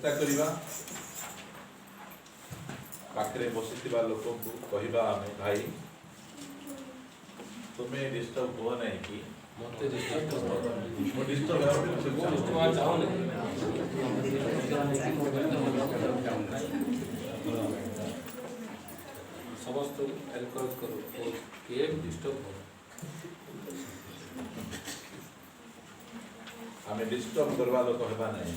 चेष्टा करिबा पाखरे बसिथिबा लोक को कहिबा आमे भाई तुम्हें डिस्टर्ब हो नहीं कि मते डिस्टर्ब समस्त एनकरेज करो के डिस्टर्ब हो आमे डिस्टर्ब करवा लोक हेबा नहीं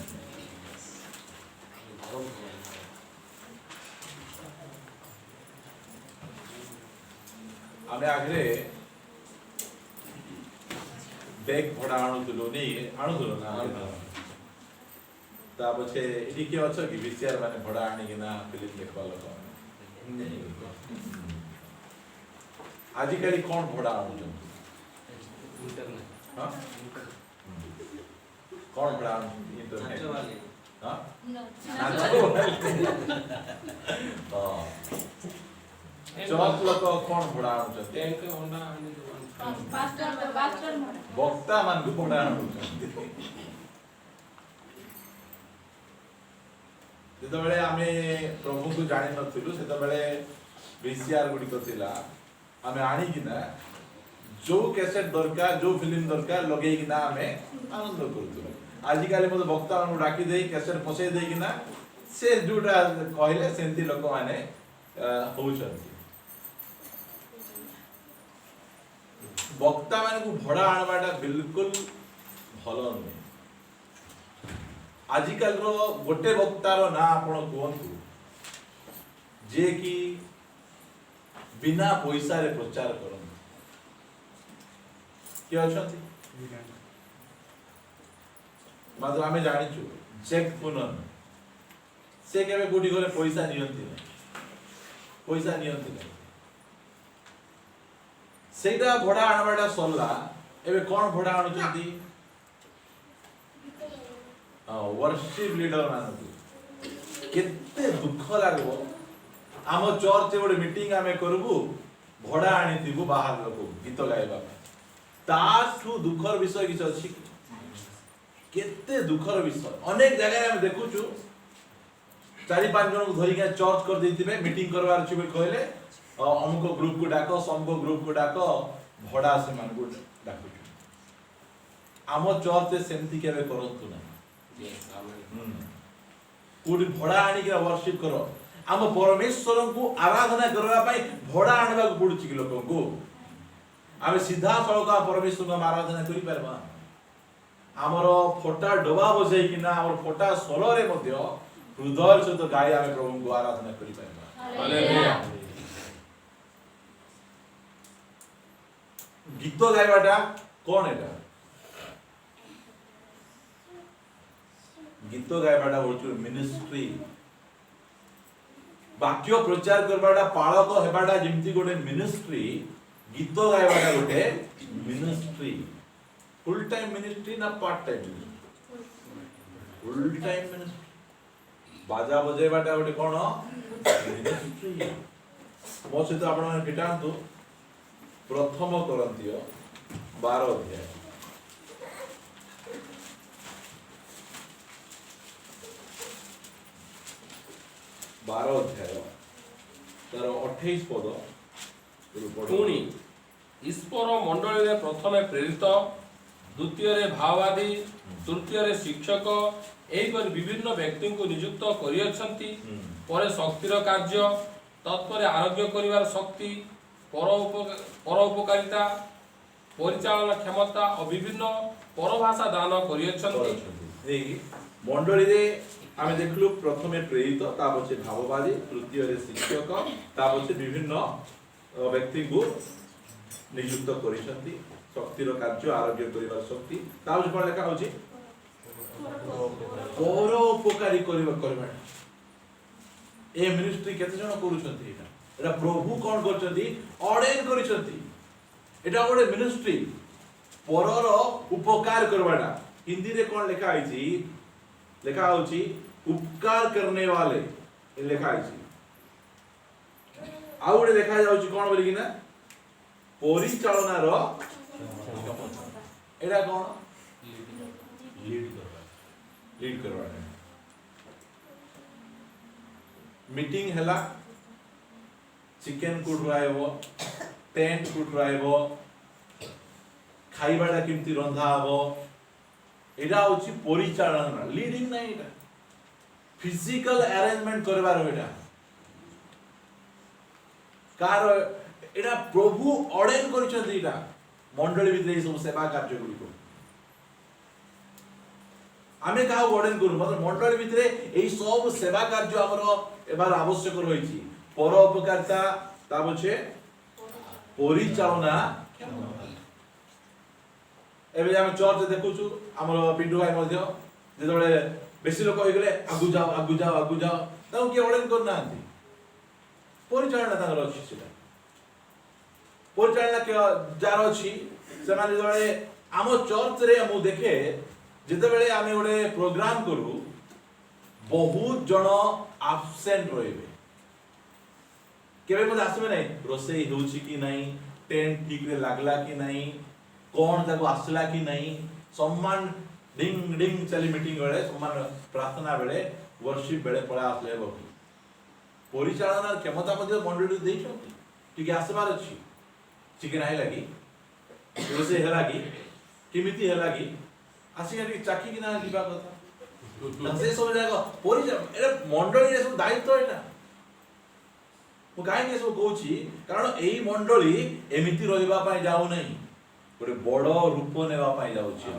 आमे आगरे बैग भड़ा आणुतुलो नहीं आणुतुलो ना ता पछे इडी के अच्छा कि विचार माने भड़ा आनी कि ना फिल्म देखबा लोक आजिकली कौन भड़ा आणुछन इंटरनेट हां कौन भड़ा इंटरनेट हां हां चौक लोक कौन भड़ा आणुछन टैंक होंडा वक्ता मान को भड़ा आणुछन जेतबेले आमे प्रभु को जानि नथिलु सेतबेले वीसीआर गुडी को थिला आमे आनी किना जो कैसेट दरकार जो फिल्म दरकार लगे किना आमे आनंद करथु आजि काले मते वक्ता मान डाकी देई कैसेट पसे देई किना से जुटा कहले सेंती लोक माने होउछंती वक्ता मान को भड़ा आणबाटा बिल्कुल भलो नै आजिकल रो गोटे वक्तार ना आपण कोहंतु जे कि बिना पैसा रे प्रचार करन के अछंती मात्र आमे जानि छु चेक पुनन से केबे गुडी गले पैसा नियंती नै पैसा नियंती नै सेटा भड़ा आणबाटा सल्ला एबे कोन भड़ा आणुचंती वर्शिप लीडर मानती केते दुख लागो आम चर्च गोटे मीटिंग आमे करबू भड़ा आनीथिबू बाहर लोक गीत गाइबा तासु दुखर विषय किछ अछि केते दुखर विषय अनेक जगह हम देखुछु 4-5 जन को धरि के चर्च कर देथिबे मीटिंग करवार अछि बे कहले अमुक ग्रुप को डाको समको ग्रुप को डाको भड़ा से मान को डाकु आम चर्च सेमति केबे करंतु ना कोडी भड़ा आनी के वर्शिप करो आम परमेश्वर को आराधना करबा पई भड़ा आनबा को पडुची कि लोक को आमे सीधा सळका परमेश्वर को आराधना करि परबा हमरो फोटा डबा बजै कि ना हमर फोटा सोलो रे मध्ये हृदय से तो गाय आमे प्रभु को आराधना करि परबा हालेलुया गीत गाइबाटा कोन एटा गीत गाइबाटा होचु मिनिस्ट्री वाक्य प्रचार करबाटा पाळक हेबाटा जेमति गोटे मिनिस्ट्री गीत गाइबाटा गोटे मिनिस्ट्री फुल टाइम मिनिस्ट्री ना part time full time ministry बाजा बजेबाटा गोटे कोन मिनिस्ट्री मो सहित आपण फिटांतु प्रथम करंतिय 12 अध्याय 12 अध्याय तार 28 पद पुणी ईश्वर मंडली रे प्रथमे प्रेरित द्वितीय रे भाववादी तृतीय रे शिक्षक एही पर विभिन्न व्यक्ति को नियुक्त करियछंती परे शक्तिर कार्य तत्पर आरोग्य करिवार शक्ति परोपकारिता परिचालन क्षमता और विभिन्न परभाषा दान करियछंती मंडली रे आमे देखलु प्रथमे प्रेरित ता पछे भाववादी तृतीय रे शिक्षक ता पछे विभिन्न व्यक्ति को नियुक्त करिसंती शक्तिर कार्य आरोग्य करिवार शक्ति ता पछे कोन लेखा होची परोपकारी करबा ए मिनिस्ट्री केते जण करूछंती एटा प्रभु कोन करछंती ऑर्डर करिसंती एटा गोटे मिनिस्ट्री परर उपकार करबाटा हिंदी रे कोन लेखा आइची लिखा होची उपकार करने वाले लिखा आइची आ गोटे देखा जाउची कोन बोली कि ना परिचालना रो एटा कोन लीड करबा मीटिंग हैला चिकन को ड्राइव टेंट को ड्राइव खाइबाटा केमती रंधा हबो एटा होची परिचालन लीडिंग नाही एटा फिजिकल अरेंजमेंट करबार एटा कार एटा प्रभु ऑर्डर करिसथि एटा मंडली भितरे सब सेवा कार्य गुडी आमे का ऑर्डर करू मतलब मंडली भितरे एई सब सेवा कार्य हमर एबार आवश्यक रहिछि परोपकारिता ता बचे परिचालना एबे हम चर्च देखुछु हमर पिंडू भाई मध्य जेतबेले बेसी लोक होई गेले आगु जाओ ताऊ के ऑर्डर करना आंती परिचालना तांगर अछि सेटा परिचालना के जार अछि से माने जेतबेले हम चर्च रे हम देखे जेतबेले आमे ओडे प्रोग्राम करू बहुत जण एब्सेंट रहिबे केबे मते आसबे नै रोसई होउछि कि नै टेंट ठीक रे लागला कि नै कौन ताको आसला कि नहीं सम्मान डिंग डिंग चली मीटिंग बेले सम्मान प्रार्थना बेले वर्शिप बेले पळा आसले बकी परिचालना क्षमता मध्ये मंडली देइछथि ठीक आसबार अछि चिकन आइ लागी रोसे हे लागी किमिति हे लागी आसी कि चाकी कि ना दिबा कथा से सब जागा परिचालन एरे मंडली रे सब दायित्व एटा मु काहे के सब कहूची कारण एई मंडली एमिति रहिबा पय जाउ नै गोटे बड़ रूप नेबा पाई जाउछि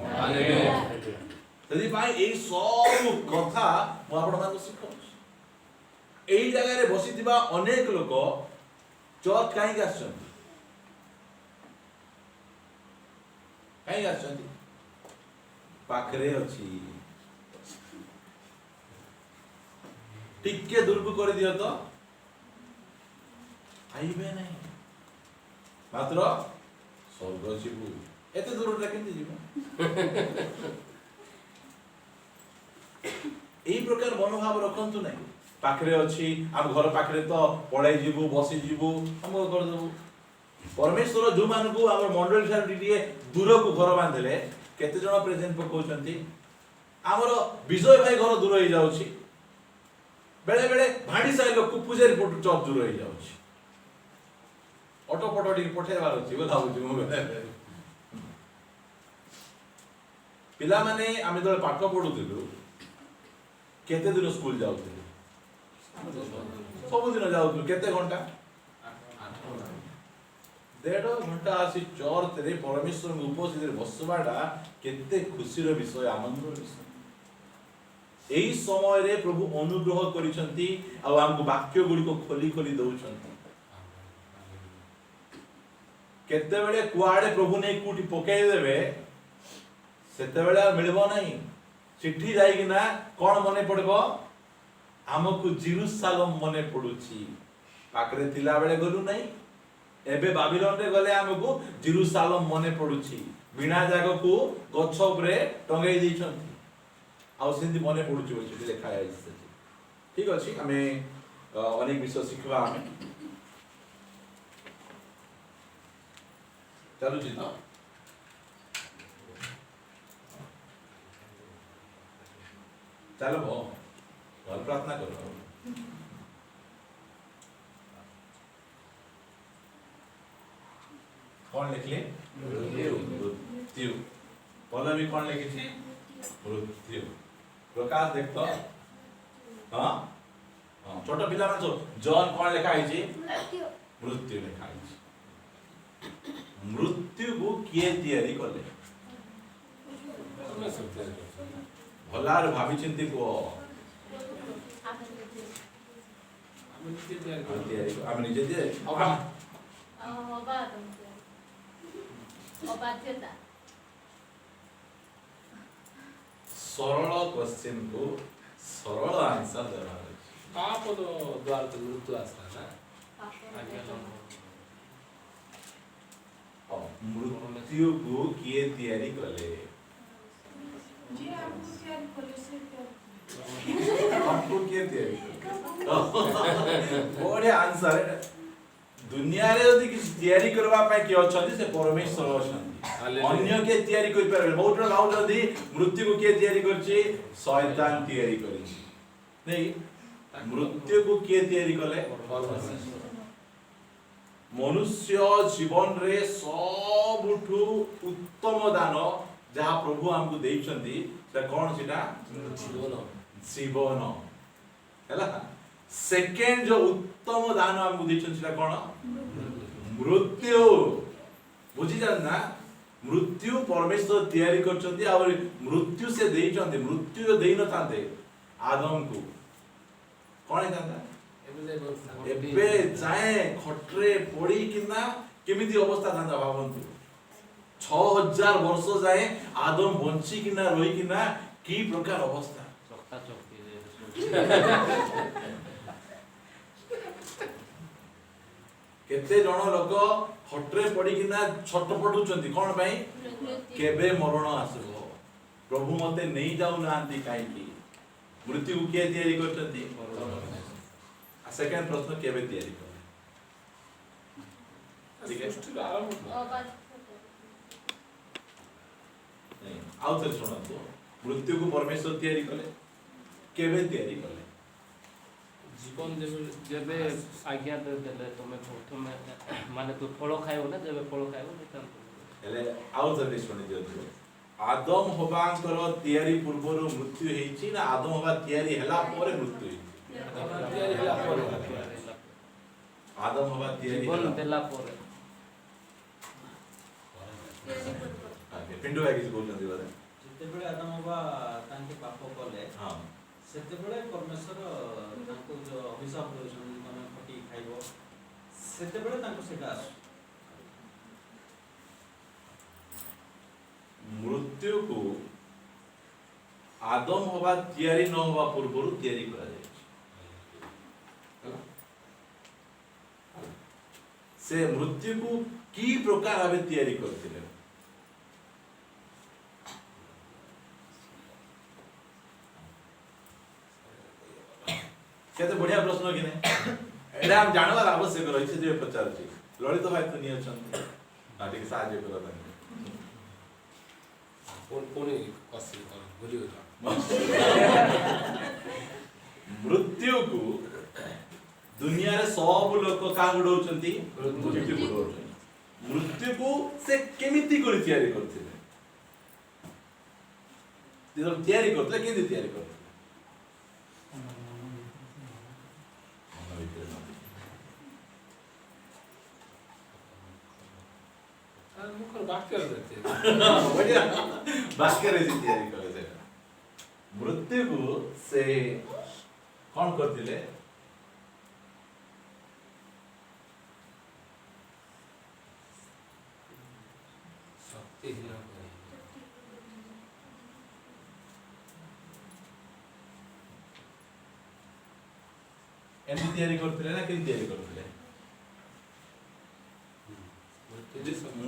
तदी पाई एई सब कथा मु आपण मानक सिखाउछि एई जगह रे बसितिबा अनेक लोक चर्च काई आछन पाखरे अछि टिके दूर को कर दियो तो आइबे नहीं मात्र स्वर्ग जीवु एते दूर रे केंति जीवु एई प्रकार मनोभाव रखंतु नहीं पाखरे अछि हम घर पाखरे तो पळाई जीवु बसी जीवु हम कर देबु परमेश्वर जो मान को हमर मंडल सार दिए दूर को घर बांधले केते जण प्रेजेंट पकोचंती हमर विजय भाई घर दूर हो जाउछि बेले बेले भाडी साइ लोक पूजा रिपोर्ट चर्च दूर हो जाउछि ऑटो फोटो डी पठेबार अछि बोला होछि मो पिला माने आमे जले पाठ पढुथिलु केते दिन स्कूल जाउथिलु सब दिन जाउथिलु केते घंटा 1.5 घंटा आसी चर्च रे परमेश्वर उपस्थित रे बसबाडा केते खुशी रो विषय आनंद रो विषय एई समय रे प्रभु अनुग्रह करिसंती आ हमको वाक्य गुडी को खोली खोली दउछंती केते बेले कुआडे प्रभु नै कुटी पकेई देबे सेते बेले मिलबो नहीं चिट्ठी जाई कि ना कोन मने पड़बो हमको जेरूशलेम मने पडुची पाकरे तिला बेले गलु नहीं एबे बाबिलोन रे गले हमको जेरूशलेम मने पडुची बिना जागो को गछ उपरे टंगाई दैछंती आ सेंती मने पडुची बोलछि लेखा आइछ ठीक अछि हमें अनेक विषय शिखवा हमें चलो जी ना चलो भो और प्रार्थना करो कौन लिख ले मृत्यु बोला भी कौन लिखी थी मृत्यु प्रकाश देख तो हाँ हाँ छोटा पिला मान जॉन कौन लिखा है जी मृत्यु लिखा है मृत्यु को किए तैयारी करले भलार भाभी चिंती को आम निजे दे सरल क्वेश्चन को सरल आंसर देना पाप द्वार तो मृत्यु आसला ना मृत्यु को किए तैयारी करले जी आपको क्या कॉलेज हमको किए तैयारी बड़े आंसर दुनिया रे यदि किछ तैयारी करबा पय के अछंती से परमेश्वर अछंती अन्य के तैयारी करि परबे बहुत जण भाउजंती मृत्यु को के तैयारी करछि शैतान तैयारी करछि नै मृत्यु को किए तैयारी कले मनुष्य जीवन रे सबुठु उत्तम दान जहाँ प्रभु हमको देइछंती से कौन सीटा जीवन हैला सेकेंड जो उत्तम दान हमको देइछंती सेटा कौन मृत्यु बुझी जान ना मृत्यु परमेश्वर तैयारी करछंती और मृत्यु से देइछंती मृत्यु जो देइ न थांते आदम को कौन है था एबे जाए खटरे पड़ी किना केमिति अवस्था था भावंतु 6000 वर्ष जाए आदम बंची किना रही किना की प्रकार अवस्था चक्का चक्की केते जण लोक खटरे पड़ी किना छटपटुचंती कोन भाई केबे मरण आसबो प्रभु मते नहीं जाऊ नांती काई की मृत्यु को किए तैयारी करचंती सेकंड प्रश्न केबे तैयारी करे ठीक है सृष्टिर आरंभ नहीं आउ थे सुना तो मृत्यु को परमेश्वर तैयारी कले केबे तैयारी कले जीवन जेबे आज्ञा दे देले तमे प्रथमे माने तू फल खाइबो ना जेबे फल खाइबो नितांत हेले आउ थे सुनि दियो आदम होबांकर तैयारी पूर्वरु मृत्यु हेछि ना आदम होबा तैयारी हला परे मृत्यु आदम होबा तैयारी जीवन देला परे पिंडु भाई किसी बोलछंती बारे जेतेबेले आदम होबा तांके पाप कले हां सेतेबेले परमेश्वर तांको जो अभिशाप देउछन तमे फटी खाइबो सेतेबेले तांको सेटा आसु मृत्यु को आदम होबा तैयारी न होबा पूर्वरु तैयारी करा जाय से मृत्यु को की प्रकार भावे तैयारी करथिले केते बढ़िया प्रश्न कि नै एडा हम जानबार आवश्यक रही छै जे पचार छी ललित भाई तो नहीं अछन ठीक साहाय्य करत कोनी कसी भूली गया मृत्यु को दुनिया रे सब लोक का गुडौचंती मृत्यु गुडौचंती मृत्यु को से केमिति करि तैयारी करथिले जब तैयारी करथिले केमिति तैयारी करथिले मुखर वाक्य रहते बढ़िया वाक्य रे तैयारी करे से मृत्यु को से कौन करथिले शक्तिहीन एमती तैयारी करथिले ना केन तैयारी करथिले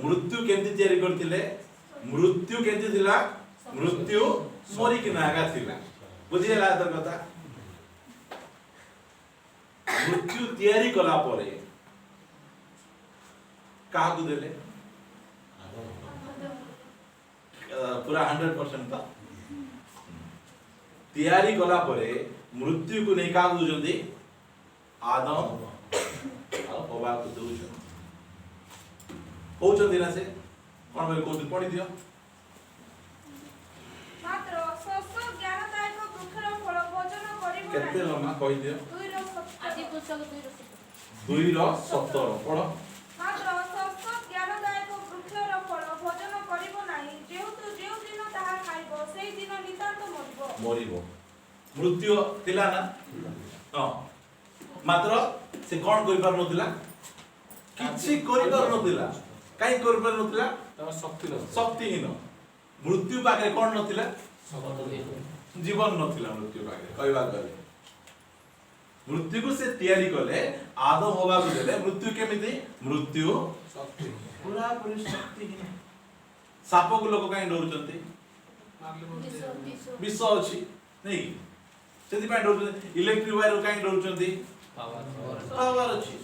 मृत्यु केमती तैयारी करथिले मृत्यु केमती थिला मृत्यु मरी कि नागा थिला बुझिला तर कथा मृत्यु तैयारी कला परे काहकु देले पूरा 100% था तैयारी कला परे मृत्यु को नहीं काहकु जल्दी आदम और हवा को दूजन होचंदी ना से कोन भाई कोन पढि दियो मात्र शस्त्र ज्ञानदायक वृक्षर फल भोजन करिबो केते लम्मा कहि दियो आदि पुस्तक 2 रो 17 पढो मात्र शस्त्र ज्ञानदायक वृक्षर फल भोजन करिबो नाही जेउतु जेउ दिन ताहा खाइबो सेई दिन नितांत मरिबो मरिबो मृत्यु थिला ना हां मात्र से कोन करि पार नथिला किछि करि पार नथिला काई करि पार नथिला शक्ति न शक्तिहीन मृत्यु पाखे कोन नथिला जीवन नथिला मृत्यु पाखे कहबा गले मृत्यु को से तैयारी कले आदम होबा को देले मृत्यु केमिति मृत्यु शक्ति पूरा पूरी शक्तिहीन साप को लोक काई डरुचंती विष अछि नहीं सेति पाई डरुचंती इलेक्ट्रिक वायर काई डरुचंती पावर अछि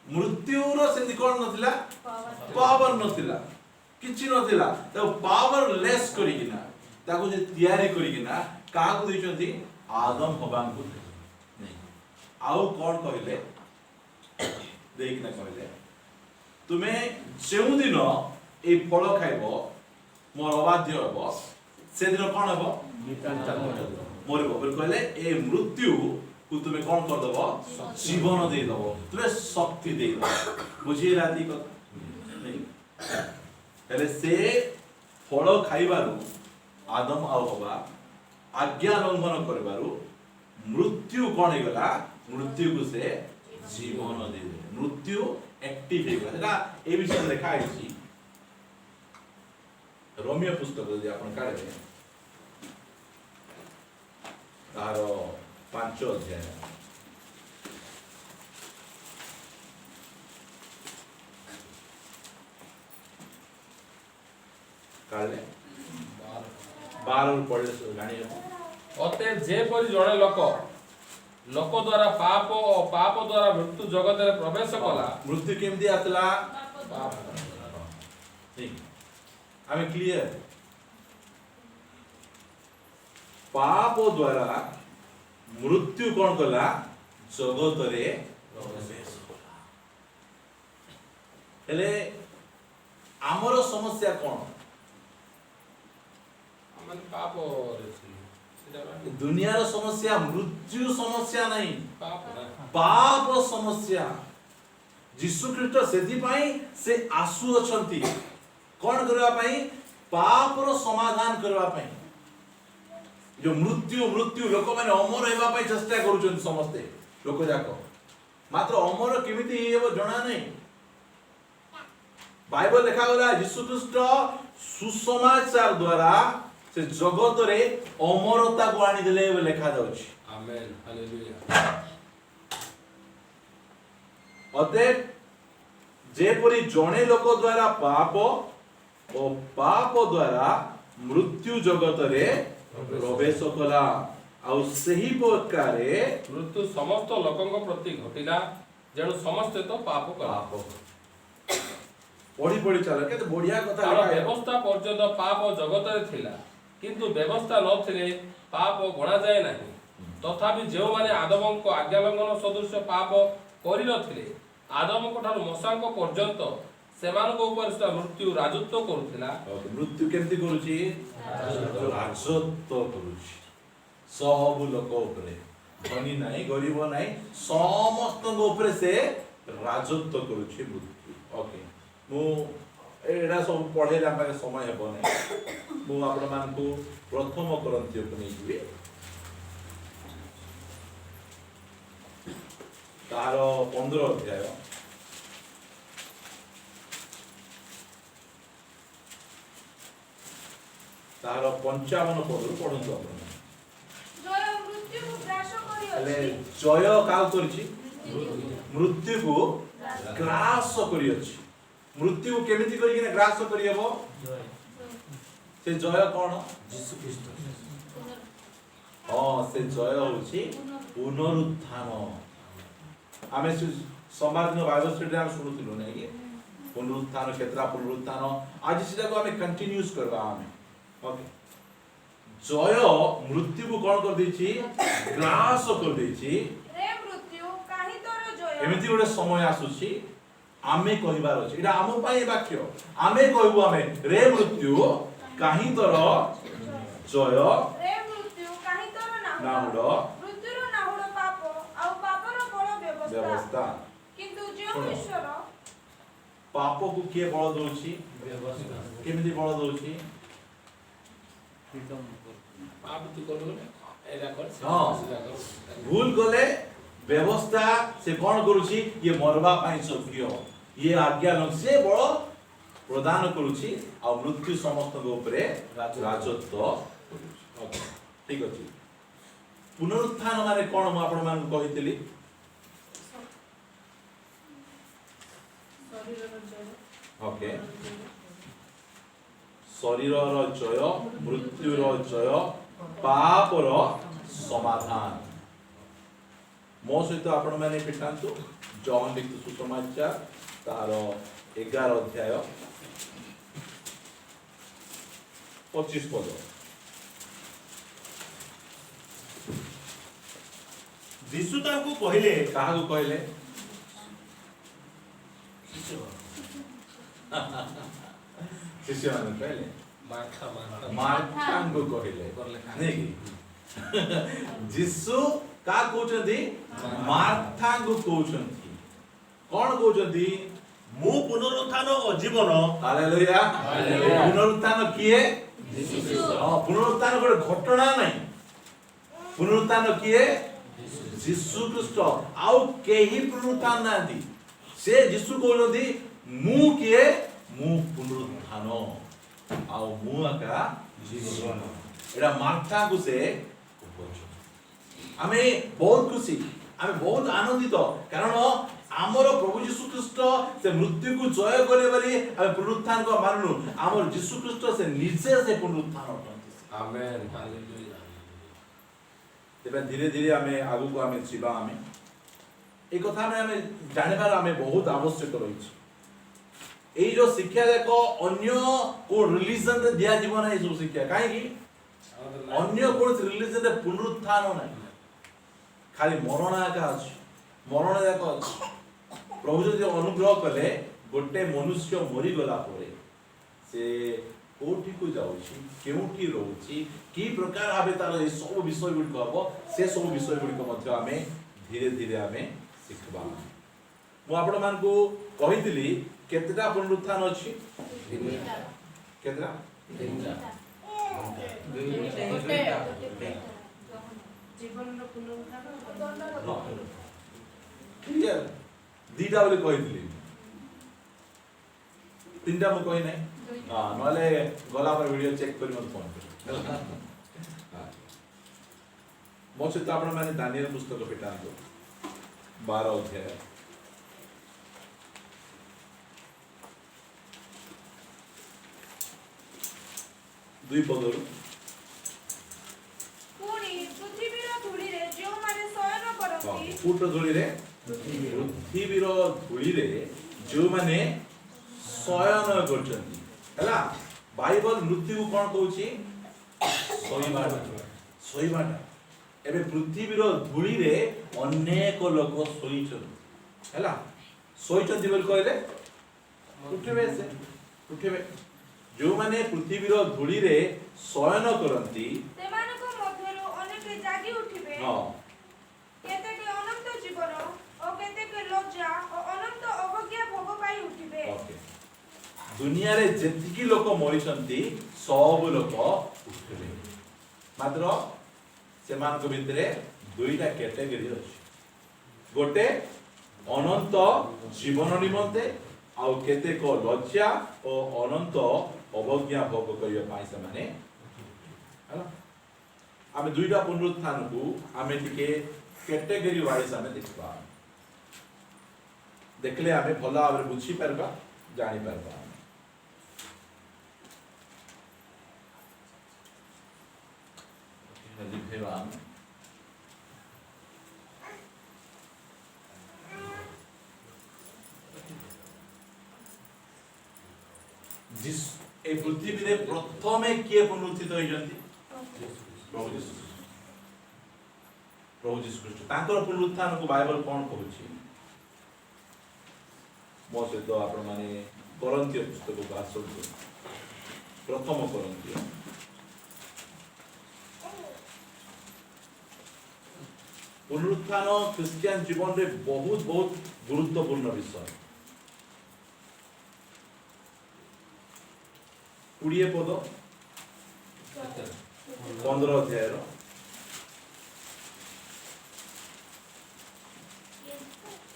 मृत्यु रो सेति कोन नथिला पावर नथिला किछि नथिला त पावर लेस करिकिना ताको जे तैयारी करिकिना काको दैचंती आदम होबान को आउ कौन कहले देखना कहले तुमे जेउ दिन ए फल खाइबो मोर अबाध्य हबो से दिन कौन हबो मरबो बोल कहले ए मृत्यु को तुमे कौन कर दबो जीवन दे दबो तुमे शक्ति दे दबो बुझी राती कथा नहीं हेले से फल खाइबारु आदम आउ हवा आज्ञा लंघन करबारु मृत्यु कौन हेगला मृत्यु को से जीवन दे दे मृत्यु एक्टिव हेगला एटा ए विषय लिखा है रोमियो पुस्तक यदि आपण काढे तार 5 अध्याय काढले 12 पढ़ले सब गाणी अते जेपरि जणे लोक द्वारा पाप और पाप द्वारा मृत्यु जगत रे प्रवेश कला मृत्यु केमती आतला पाप नहीं आमे क्लियर पाप द्वारा मृत्यु कौन कला जगत रे प्रवेश कला हेले आमर समस्या कौन माने पाप रे छी दुनिया रो समस्या मृत्यु समस्या नहीं पाप ना पाप समस्या यीशु ख्रीष्ट सेति पाई से आसु अछंती कौन करबा पाई पाप रो समाधान करबा पाई जो मृत्यु मृत्यु लोक माने अमर हेबा पाई चेष्टा करूछन समस्ते लोक जाको मात्र अमर केमिति हेबो जणा नहीं बाइबल लिखा गला यीशु ख्रीष्ट सुसमाचार द्वारा से जगत रे अमरता को आनी देले लिखा जाउछि आमेन हालेलुया अतएव जेपरि जणे लोक द्वारा पाप और पाप द्वारा मृत्यु जगत रे प्रवेश कला आउ सही प्रकारे मृत्यु समस्त लोकଙ୍କ प्रति घटिला जेणु समस्ते तो पाप कला पाप पढ़ी पढ़ी चला केते बढ़िया कथा तार लिखा है। व्यवस्था पर्यंत पाप जगत रे थिला किंतु व्यवस्था नथिले पाप गणा जाय नाही तथापि जेउ माने आदमको आज्ञा लंघन सदृश पाप करि नथिले आदमको ठार मसांको पर्यंत सेमानको ऊपर से मृत्यु राजत्व करूथिला मृत्यु केमती करूची राजत्व करूची सब लोक ऊपर धनी नहीं गरीब नहीं समस्त ऊपर से राजत्व करूची मृत्यु ओके मु एडा सब पढ़ेला पाके समय हेबो नै मु आपण मानकु प्रथम करंतिय को नै जिवे तार 15 अध्याय तार 55 पदरु पढंतु आपण जय मृत्यु को ग्रास हेले करियछि जय काउ करछि मृत्यु को ग्रास करियछि मृत्यु को केमिति करी कि ग्रास करी हेबो से जय कोन यीशु ख्रीष्ट हां से जय होछि पुनरुत्थान आमे समाज न बाइबल स्टडी हम सुनुतिलु नै कि पुनरुत्थान क्षेत्र पुनरुत्थान आज सेटा को हमें कंटिन्यूस करबा हमें ओके जय मृत्यु को कोन कर दैछि ग्रास कर दैछि रे मृत्यु काहे तोर जय एमिति गोटे समय आसुछि आमे कहिबार अछि एटा आम पाई वाक्य आमे कहबो आमे रे मृत्यु काहे तोर जय रे मृत्यु काहे तोर नाहुड मृत्युर नाहुड पाप आउ पापर बळ व्यवस्था किंतु जो सुनो। ईश्वर पाप को किए बळ दउछि व्यवस्था केमिति बळ दउछि पाप तू करू एला कर हां। सीधा कर भूल गले व्यवस्था से कोन करूछि ये मरबा पाई सकियो ये आज्ञा न से बळ प्रदान करूछि आ मृत्यु समस्त के ऊपरे राजत्व करूछि ओके ठीक अछि पुनरुत्थान माने कोन म आपण मान कहितली ओके शरीरर जय मृत्युर जय पापर समाधान मो सहित आपण माने पिटांतु जॉन लिखित सुसमाचार तार 11 अध्याय 25 पद ଯୀଶୁ ତାଙ୍କୁ କହିଲେ କାହାକୁ କହିଲେ ଶିଷ୍ୟମାନଙ୍କୁ କହିଲେ ମାର୍ଥାଙ୍କୁ କହିଲେ ନାଇଁ କି ଯୀଶୁ କାହା କହୁଛନ୍ତି ମାର୍ଥାଙ୍କୁ କହୁଛନ୍ତି କଣ କହୁଛନ୍ତି ମୁଁ ପୁନରୁତ୍ଥାନ ଓ ଜୀବନ ହାଲେଲୁୟା ପୁନରୁତ୍ଥାନ କିଏ ହଁ ପୁନରୁତ୍ଥାନ ଗୋଟେ ଘଟଣା ନାହିଁ ପୁନରୁତ୍ଥାନ କିଏ ଯୀଶୁ ଖ୍ରୀଷ୍ଟ ଆଉ କେହି ପୁନରୁତ୍ଥାନ ନାହାନ୍ତି ସେ ଯୀଶୁ କହୁଛନ୍ତି ମୁଁ କିଏ ମୁଁ ପୁନରୁତ୍ଥାନ ଆଉ ମୁଁ ଆକା ଜୀବନ ଏଟା ମାର୍ଥାଙ୍କୁ ସେ ଆମେ ବହୁତ ଖୁସି ଆମେ ବହୁତ ଆନନ୍ଦିତ କାରଣ ଆମର ପ୍ରଭୁ ଯୀଶୁ ଖ୍ରୀଷ୍ଟ ସେ ମୃତ୍ୟୁକୁ ଜୟ କଲେ ବୋଲି ଆମେ ପୁନରୁତ୍ଥାନ ମାନୁନୁ ଆମର ଯୀଶୁ ଖ୍ରୀଷ୍ଟ ସେ ନିଜେ ସେ ପୁନରୁତ୍ଥାନ ଅଟନ୍ତି ଆମେନ୍ ହାଲେଲୁୟା ତେବେ ଧୀରେ ଧୀରେ ଆମେ ଆଗକୁ ଆମେ ଯିବା ଆମେ এই কথা ଆମେ ଜାଣିବାର ଆମେ ବହୁତ ଆବଶ୍ୟକ ରହିଛି এই जो ଶିକ୍ଷା ଯାକ ଅନ୍ୟ କୋ ରିଲିଜନ ରେ ଦିଆଯିବ ନାହିଁ ସବୁ ଶିକ୍ଷା କାହିଁକି ଅନ୍ୟ କୌଣସି ରିଲିଜନ ରେ ପୁନରୁତ୍ଥାନ ନାହିଁ ଖାଲି ମରଣ ଏକା ଅଛି ମରଣ ଯାକ ଅଛି ପ୍ରଭୁ ଯଦି ଅନୁଗ୍ରହ କଲେ ଗୋଟେ ମନୁଷ୍ୟ ମରିଗଲା ପରେ ସେ କୋଉଠିକୁ ଯାଉଛି କେଉଁଠି ରହୁଛି କି ପ୍ରକାର ଭାବେ ତାର ଏ ସବୁ ବିଷୟ ଗୁଡ଼ିକ ହବ ସେ ସବୁ ବିଷୟ ଗୁଡ଼ିକ ମଧ୍ୟ ଆମେ ଧୀରେ ଧୀରେ ଆମେ ଶିଖିବା ମୁଁ ଆପଣମାନଙ୍କୁ କହିଥିଲି କେତେଟା ପୁନରୁତ୍ଥାନ ଅଛି କେତେଟା ଜୀବନର ପୁନରୁତ୍ଥାନ କ୍ଲିୟର ଦିଟା ବୋଲି କହିଥିଲି ତିନିଟା ମୁଁ କହି ନାହିଁ ହଁ ନହେଲେ ଗଲା ପରେ ଭିଡ଼ିଓ ଚେକ୍ କରି ମୋତେ ଫୋନ୍ କରିବେ ମୋ ସହିତ ଆପଣମାନେ ଦାନିଏଲ ପୁସ୍ତକ ଫିଟାନ୍ତୁ 12 ଅଧ୍ୟାୟ ଦୁଇ ପଦରୁ ପୁଣି ପୃଥିବୀର ଧୂଳିରେ ଯେଉଁମାନେ ଶୟନ କରନ୍ତି ଫୁଟ ଧୂଳିରେ ପୃଥିବୀର ଧୂଳିରେ ଯେଉଁମାନେ ଶୟନ କରୁଛନ୍ତି ହେଲା ବାଇବଲ ମୃତ୍ୟୁକୁ କଣ କହୁଛି ଶୋଇବାଟା ଏବେ ପୃଥିବୀର ଧୂଳିରେ ଅନେକ ଲୋକ ଶୋଇଛନ୍ତି ହେଲା ଶୋଇଛନ୍ତି ବୋଲି କହିଲେ ଉଠିବେ ସେ ଉଠିବେ ଯେଉଁମାନେ ପୃଥିବୀର ଧୂଳିରେ ଶୟନ କରନ୍ତି ସେମାନଙ୍କ ମଧ୍ୟରୁ ଅନେକ ଜାଗି ଉଠିବେ କେତେକ ଅନନ୍ତ ଜୀବନ ଓ କେତେକ ଲଜ୍ଜା ଓ ଅନନ୍ତ ଅବଜ୍ଞା ଭୋଗ ପାଇ ଉଠିବେ ଦୁନିଆରେ ଯେତିକି ଲୋକ ମରିଛନ୍ତି ସବୁ ଲୋକ ଉଠିବେ ମାତ୍ର ସେମାନଙ୍କ ଭିତରେ ଦୁଇଟା କ୍ୟାଟେଗୋରୀ ଅଛି ଗୋଟେ ଅନନ୍ତ ଜୀବନ ନିମନ୍ତେ ଆଉ କେତେକ ଲଜ୍ଜା ଓ ଅନନ୍ତ ଅବଜ୍ଞା ଭୋଗ କରିବା ପାଇଁ ସେମାନେ ହେଲା ଆମେ ଦୁଇଟା ପୁନରୁତ୍ଥାନକୁ ଆମେ ଟିକେ କ୍ୟାଟେଗୋରୀ ୱାଇଜ ଆମେ ଦେଖିବା ଦେଖିଲେ ଆମେ ଭଲ ଭାବରେ ବୁଝିପାରିବା ଜାଣିପାରିବା लिखेगा ଆମେ এই পৃথিবীরে প্রথমে কিଏ পুনরুত্থিত হইଛନ୍ତି প্রভু যীশু খ্ରୀଷ୍ଟ ତାଙ୍କର ପୁନରୁତ୍ଥାନକୁ ବାଇବଲ କଣ କହୁଛି ମୋ ସହିତ ଆପଣମାନେ କରନ୍ତୀୟ ପୁସ୍ତକକୁ ଆସନ୍ତୁ ପ୍ରଥମ କରନ୍ତୀୟ पुनरुत्थान ख्रिस्टियन जीवन रे बहुत बहुत गुरुत्वपूर्ण विषय 20 पद 15 अध्याय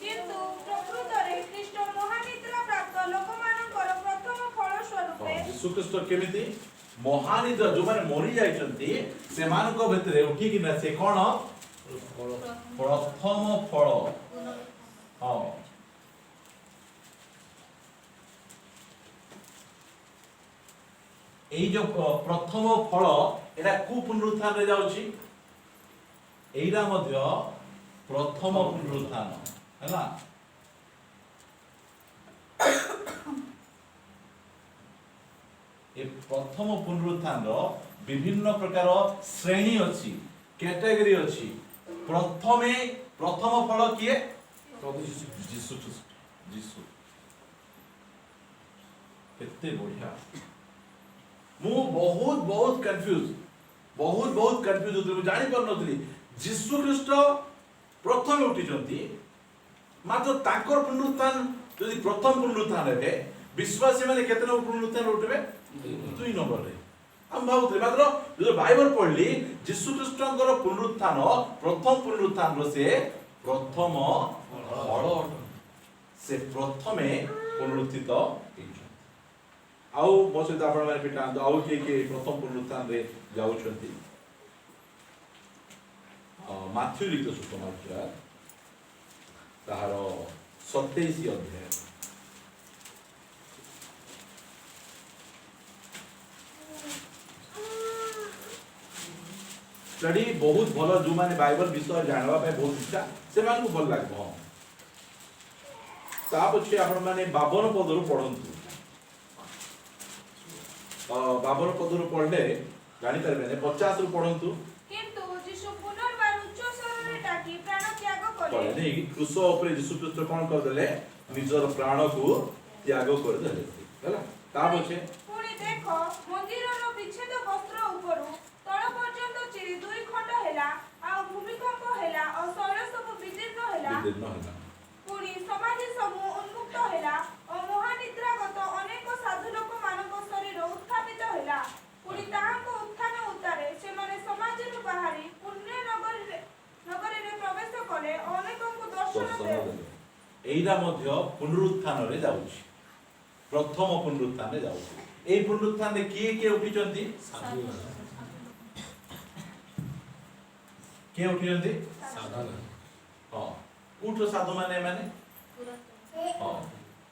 किंतु प्रकृतरे ख्रीष्ट महानिद्रा प्राप्त लोकमानकर प्रथम फल स्वरूपे यीशु ख्रीष्ट केमिति महानिद्रा जो माने मरि जाइछंती सेमानक भितरे उठी कि ना से कोन प्रथम फल हाँ এই যে প্রথম ফল এটা কু পুনরুত্থান রে যাଉଛି এইটা মধ্য প্রথম পুনরুত্থান हैला ए प्रथम पुनरुत्थान रो विभिन्न प्रकार श्रेणी अछि कैटेगरी अछि प्रथम फल किए प्रभु यीशु जीसु ख्रीस्ट जीसु केते बढ़िया मु बहुत कंफ्यूज होतली जानि पर नथली जीसु ख्रीस्ट प्रथम उठिचंती मात्र ताकर पुनरुत्थान यदि प्रथम पुनरुत्थान हेबे विश्वासी माने केते नंबर पुनरुत्थान उठबे 2 नंबर रे हम भावुतले मात्र जो बाइबल पढ़ली जीसु ख्रीष्टଙ୍କର पुनरुत्थान प्रथम पुनरुत्थान रो से प्रथम फल से प्रथमे पुनरुत्थित ହେଇଛନ୍ତି आउ मो सहित आपण माने पिटांतो आउ के प्रथम पुनरुत्थान रे जाउछंती माथ्यू लिखित सुसमाचार ताहार 27 अध्याय स्टडी बहुत भल जो माने बाइबल विषय जानवा पे बहुत इच्छा से मान को भल लागबो ता पछे आपण माने 52 पदरु पढंतु 52 पदरु पढले जानि परबे 50 रु पढंतु किंतु यीशु पुनर्बार उच्च स्वରରେ डाकी प्राण त्याग कले नहीं क्रूस ऊपर यीशु ख्रीष्ट कोन कर देले निजर प्राण को त्याग कर देले हैला ता पछे पुणी देखो मंदिरर विच्छेद वस्त्र उपरु तळ पर्यंत चिरी दुई खंड हेला आ भूमिकंप हेला और शैल सब विदीर्ण हेला पुणी समाधि सब उन्मुक्त हेला और महानिद्रागत अनेक साधु लोक मानक शरीर उत्थापित हेला पुणी ताहाको उत्थान उतारे से माने समाजरु बाहरी पुण्य नगरी रे प्रवेश कले अनेकଙ୍କୁ दर्शन देले एइरा मध्य पुनरुत्थान रे जाउछि प्रथम पुनरुत्थान रे जाउछि एई पुनरुत्थान रे किए उठिचंती के उठिचंती हां उठ साधु माने हां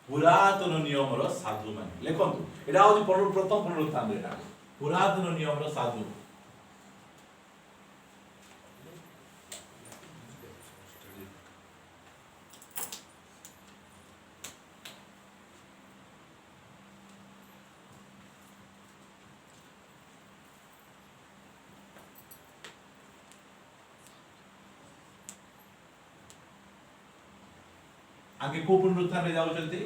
पुरातन नियम रो साधु माने लेखंतु एडा होछि प्रथम पुनरुत्थान रे एडा पुरातन नियम रो साधु आगे को पुनरुत्थान रे जाउचंती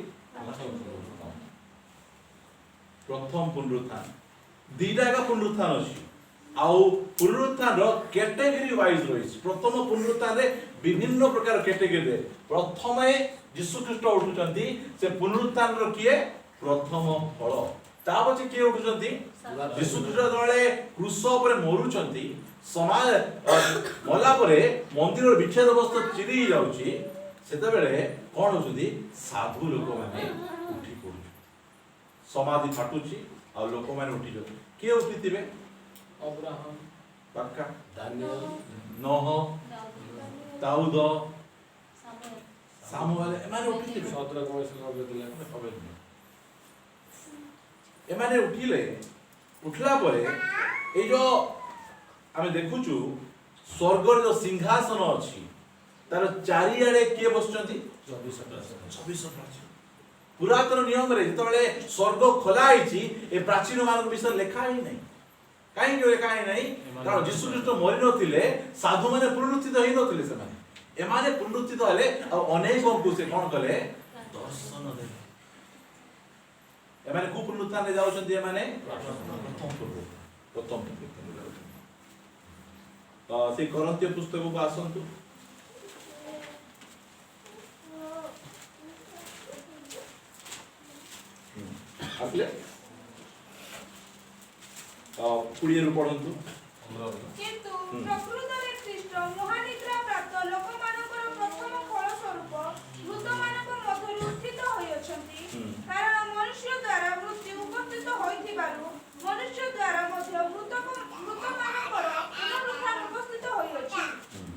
प्रथम पुनरुत्थान दीटा का पुनरुत्थान अछि आउ पुनरुत्थान रो कैटेगरी वाइज रहिस प्रथम पुनरुत्थान रे विभिन्न प्रकार कैटेगरी रे प्रथमे यीशु ख्रीष्ट उठुचंती से पुनरुत्थान रो किए प्रथम फल ता पछे किए उठुचंती यीशु ख्रीष्ट दळे क्रूस ऊपर मरुचंती समाज मला परे मंदिर विच्छेद वस्त्र चिरी जाउची सेते बेले कोन होछुदी साधु लोक माने उठी पडु समाधि फाटुची आ लोक माने उठी जो के उठितिबे अब्राहम पक्का दानियल नोह दाऊद सामुएल एमाने उठितिबे सतरा कोन से एमाने उठिले उठला परे ए जो आमे देखुचु स्वर्गर जो सिंहासन अछि तार चारिआडे किए बसचंती 24 पुरातन नियम रे जतबेले स्वर्ग खोला आइची ए प्राचीन मान विषय लेखा ही नहीं काहे जो लेखा ही नहीं कारण यीशु ख्रीष्ट मरि नथिले साधु माने पुनरुत्थित होई नथिले से माने एमाने पुनरुत्थित हले आ अनेक को से कोन कले दर्शन दे एमाने को पुनरुत्थान रे जाउछंती एमाने प्रथम पुनरुत्थान रे जाउछंती से कोरिन्थीय पुस्तक को आसंतु आसले कुड़िए रु पढंतु किंतु प्रकृତରେ ख्रीष्ट महानिद्रा प्राप्त ଲୋକମାନଙ୍କର ପ୍ରଥମ ଫଳ ସ୍ୱରୂପ ମୃତମାନଙ୍କ ମଧ୍ୟରୁ ଉତ୍ଥିତ ହୋଇଅଛନ୍ତି କାରଣ ମନୁଷ୍ୟ ଦ୍ୱାରା ମୃତ୍ୟୁ ଉପସ୍ଥିତ ହୋଇଥିବାରୁ ମନୁଷ୍ୟ ଦ୍ୱାରା ମଧ୍ୟ ମୃତମାନଙ୍କର ପୁନରୁତ୍ଥାନ ଉପସ୍ଥିତ ହୋଇଅଛି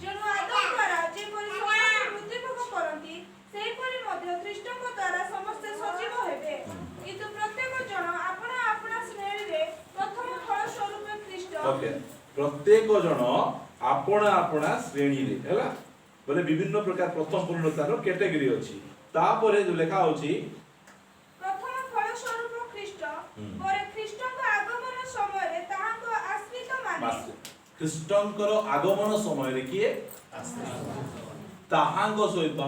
ଯେଣୁ ଆଦମ ଦ୍ୱାରା ଯେପରି ସମସ୍ତେ ମୃତ୍ୟୁଭୋଗ କରନ୍ତି ସେହିପରି ମଧ୍ୟ ଖ୍ରୀଷ୍ଟଙ୍କ ଦ୍ୱାରା ସମସ୍ତେ ସଜୀବ ହେବେ କିନ୍ତୁ ପ୍ରତ୍ୟେକ ଜଣ ଆପଣା ଆପଣା ଶ୍ରେଣୀରେ ପ୍ରଥମ ଫଳ ସ୍ୱରୂପ ଖ୍ରୀଷ୍ଟ ओके प्रत्येक जन आपण आपण श्रेणी रे हैला बोले विभिन्न प्रकार प्रथम पुनरुत्थान कैटेगरी अछि तापरे जो लेखा होछि प्रथम फल स्वरूप ख्रीष्ट परे ख्रीष्टଙ୍କ आगमन समय रे ताहाଙ୍କ आश्रित माने ख्रीष्टଙ୍କର आगमन समय रे किए ତାହାଙ୍କ ସହିତ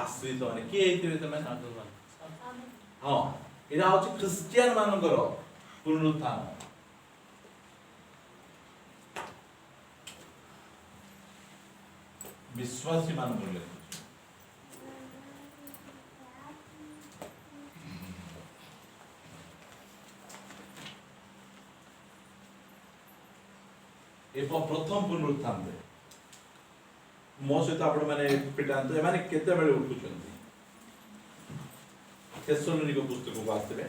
ଆଶ୍ରିତ ମାନେ କିଏ ହେଇଥିବେ ସେମାନେ? ସାଧୁମାନେ ହଁ, ଏଇଟା ହଉଛି ଖ୍ରୀଷ୍ଟିଆନ ମାନଙ୍କର ପୁନରୁତ୍ଥାନ। ବିଶ୍ୱାସୀ ମାନଙ୍କର ଲେଖୁଛି। ପ୍ରଥମ ପୁନରୁତ୍ଥାନରେ ମୋ ସହିତ ଆପଣ ମାନେ ପିଟାନ୍ତୁ, ଏମାନେ କେତେବେଳେ ଉଠୁଛନ୍ତି? ତେସଲୋନିକ ପୁସ୍ତକକୁ ଆସିବେ,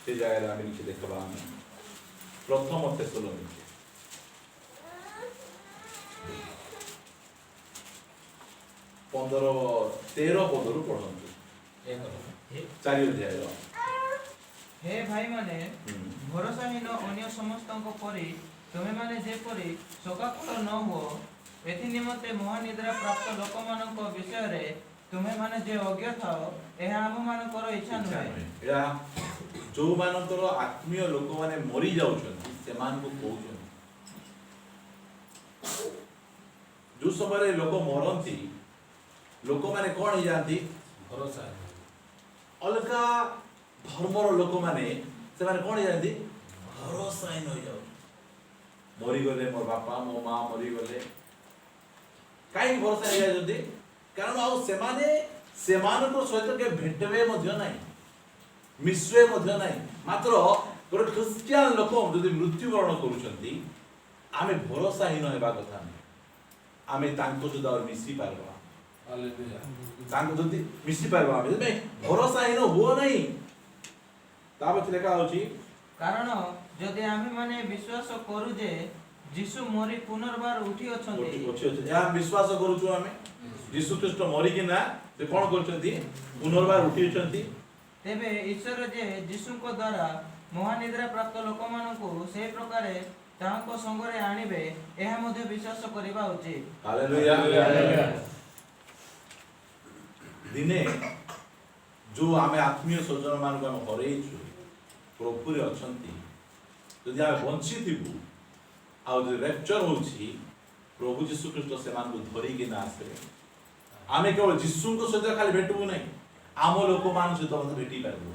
ସେ ଜାଗାରେ ଆମେ କିଛି ଦେଖିବା। ଆମେ ପ୍ରଥମ ତେସଲୋନିକ 13 ପଦରୁ ପଢନ୍ତୁ। 4 ଅଧ୍ୟାୟ। हे भाई माने भरोसाहीन अन्य समस्तଙ୍କ परि ତୁମେମାନେ ଯେପରି ଶୋକାକୁଳ ନ ହୁଅ, ଏଥି ନିମନ୍ତେ ମହାନିଦ୍ରା ପ୍ରାପ୍ତ ଲୋକମାନଙ୍କ ବିଷୟରେ ତୁମେମାନେ ଯେ ଅଜ୍ଞ ଥାଅ, ଏହା ଆମମାନଙ୍କର ଇଚ୍ଛା ନୁହେଁ। ଏହା ଯୋଉମାନଙ୍କର ଆତ୍ମୀୟ ଲୋକମାନେ ମରି ଯାଉଛନ୍ତି ସେମାନଙ୍କୁ କହୁଛନ୍ତି। ଯୋଉ ସମୟରେ ଲୋକ ମରନ୍ତି, ଲୋକମାନେ କଣ ହେଇଯାନ୍ତି? ଭରସା ଅଲଗା ଧର୍ମର ଲୋକମାନେ ସେମାନେ କଣ ହେଇଯାନ୍ତି? ଭରସାହୀନ ହେଇଯାଉଛନ୍ତି। ମରିଗଲେ, ମୋ ବାପା ମୋ ମା ମରିଗଲେ, କାହିଁକି ଭରସା ହେଇଯାଉଛନ୍ତି? କାରଣ ଆଉ ସେମାନେ ସେମାନଙ୍କ ସହିତ କେବେ ଭେଟବେ ମଧ୍ୟ ନାହିଁ, ମିଶିବେ ମଧ୍ୟ ନାହିଁ। ମାତ୍ର ଗୋଟେ ଖ୍ରୀଷ୍ଟିଆନ ଲୋକ ଯଦି ମୃତ୍ୟୁବରଣ କରୁଛନ୍ତି, ଆମେ ଭରସାହୀନ ହେବା କଥା ନୁହେଁ। ଆମେ ତାଙ୍କ ସହିତ ଆଉ ମିଶି ପାରିବା, ତାଙ୍କ ଯଦି ମିଶି ପାରିବା, ଆମେ ସେଥିପାଇଁ ଭରସାହୀନ ହୁଅ ନାହିଁ। ତା ପଛରେ ଲେଖା ହଉଛି, କାରଣ ଯଦି ଆମେମାନେ ବିଶ୍ୱାସ କରୁ ଯେ ଯୀଶୁ ମରି ପୁନର୍ବାର ଉଠି ଅଛନ୍ତି, ଏହା ବିଶ୍ୱାସ କରୁଛୁ ଆମେ ଯୀଶୁ ଖ୍ରୀଷ୍ଟ ମରିକିନା ସେ କଣ କରୁଛନ୍ତି? ପୁନର୍ବାର ଉଠିଛନ୍ତି। ତେବେ ଈଶ୍ୱର ଯେ ଯୀଶୁଙ୍କ ଦ୍ୱାରା ମହାନିଦ୍ରା ପ୍ରାପ୍ତ ଲୋକମାନଙ୍କୁ ସେହି ପ୍ରକାରେ ତାହାଙ୍କ ସଙ୍ଗରେ ଆଣିବେ, ଏହା ମଧ୍ୟ ବିଶ୍ୱାସ କରିବା ଉଚିତ। ହାଲେଲୁୟା। ଦିନେ ଯୋଉ ଆମେ ଆତ୍ମୀୟ ସ୍ୱଜନ ମାନଙ୍କୁ ଆମେ ହରେଇଛୁ, ପ୍ରଭୁରେ ଅଛନ୍ତି, ଯଦି ଆମେ ବଞ୍ଚିଥିବୁ, ଆଉ ଯଦି ରେପଚର ହଉଛି, ପ୍ରଭୁ ଯୀଶୁ ଖ୍ରୀଷ୍ଟ ସେମାନଙ୍କୁ ଧରିକିନା ଆସିବେ। ଆମେ କେବଳ ଯୀଶୁଙ୍କ ସହିତ ଖାଲି ଭେଟିବୁ ନାହିଁ, ଆମ ଲୋକମାନଙ୍କ ସହିତ ମଧ୍ୟ ଭେଟି ପାରିବୁ।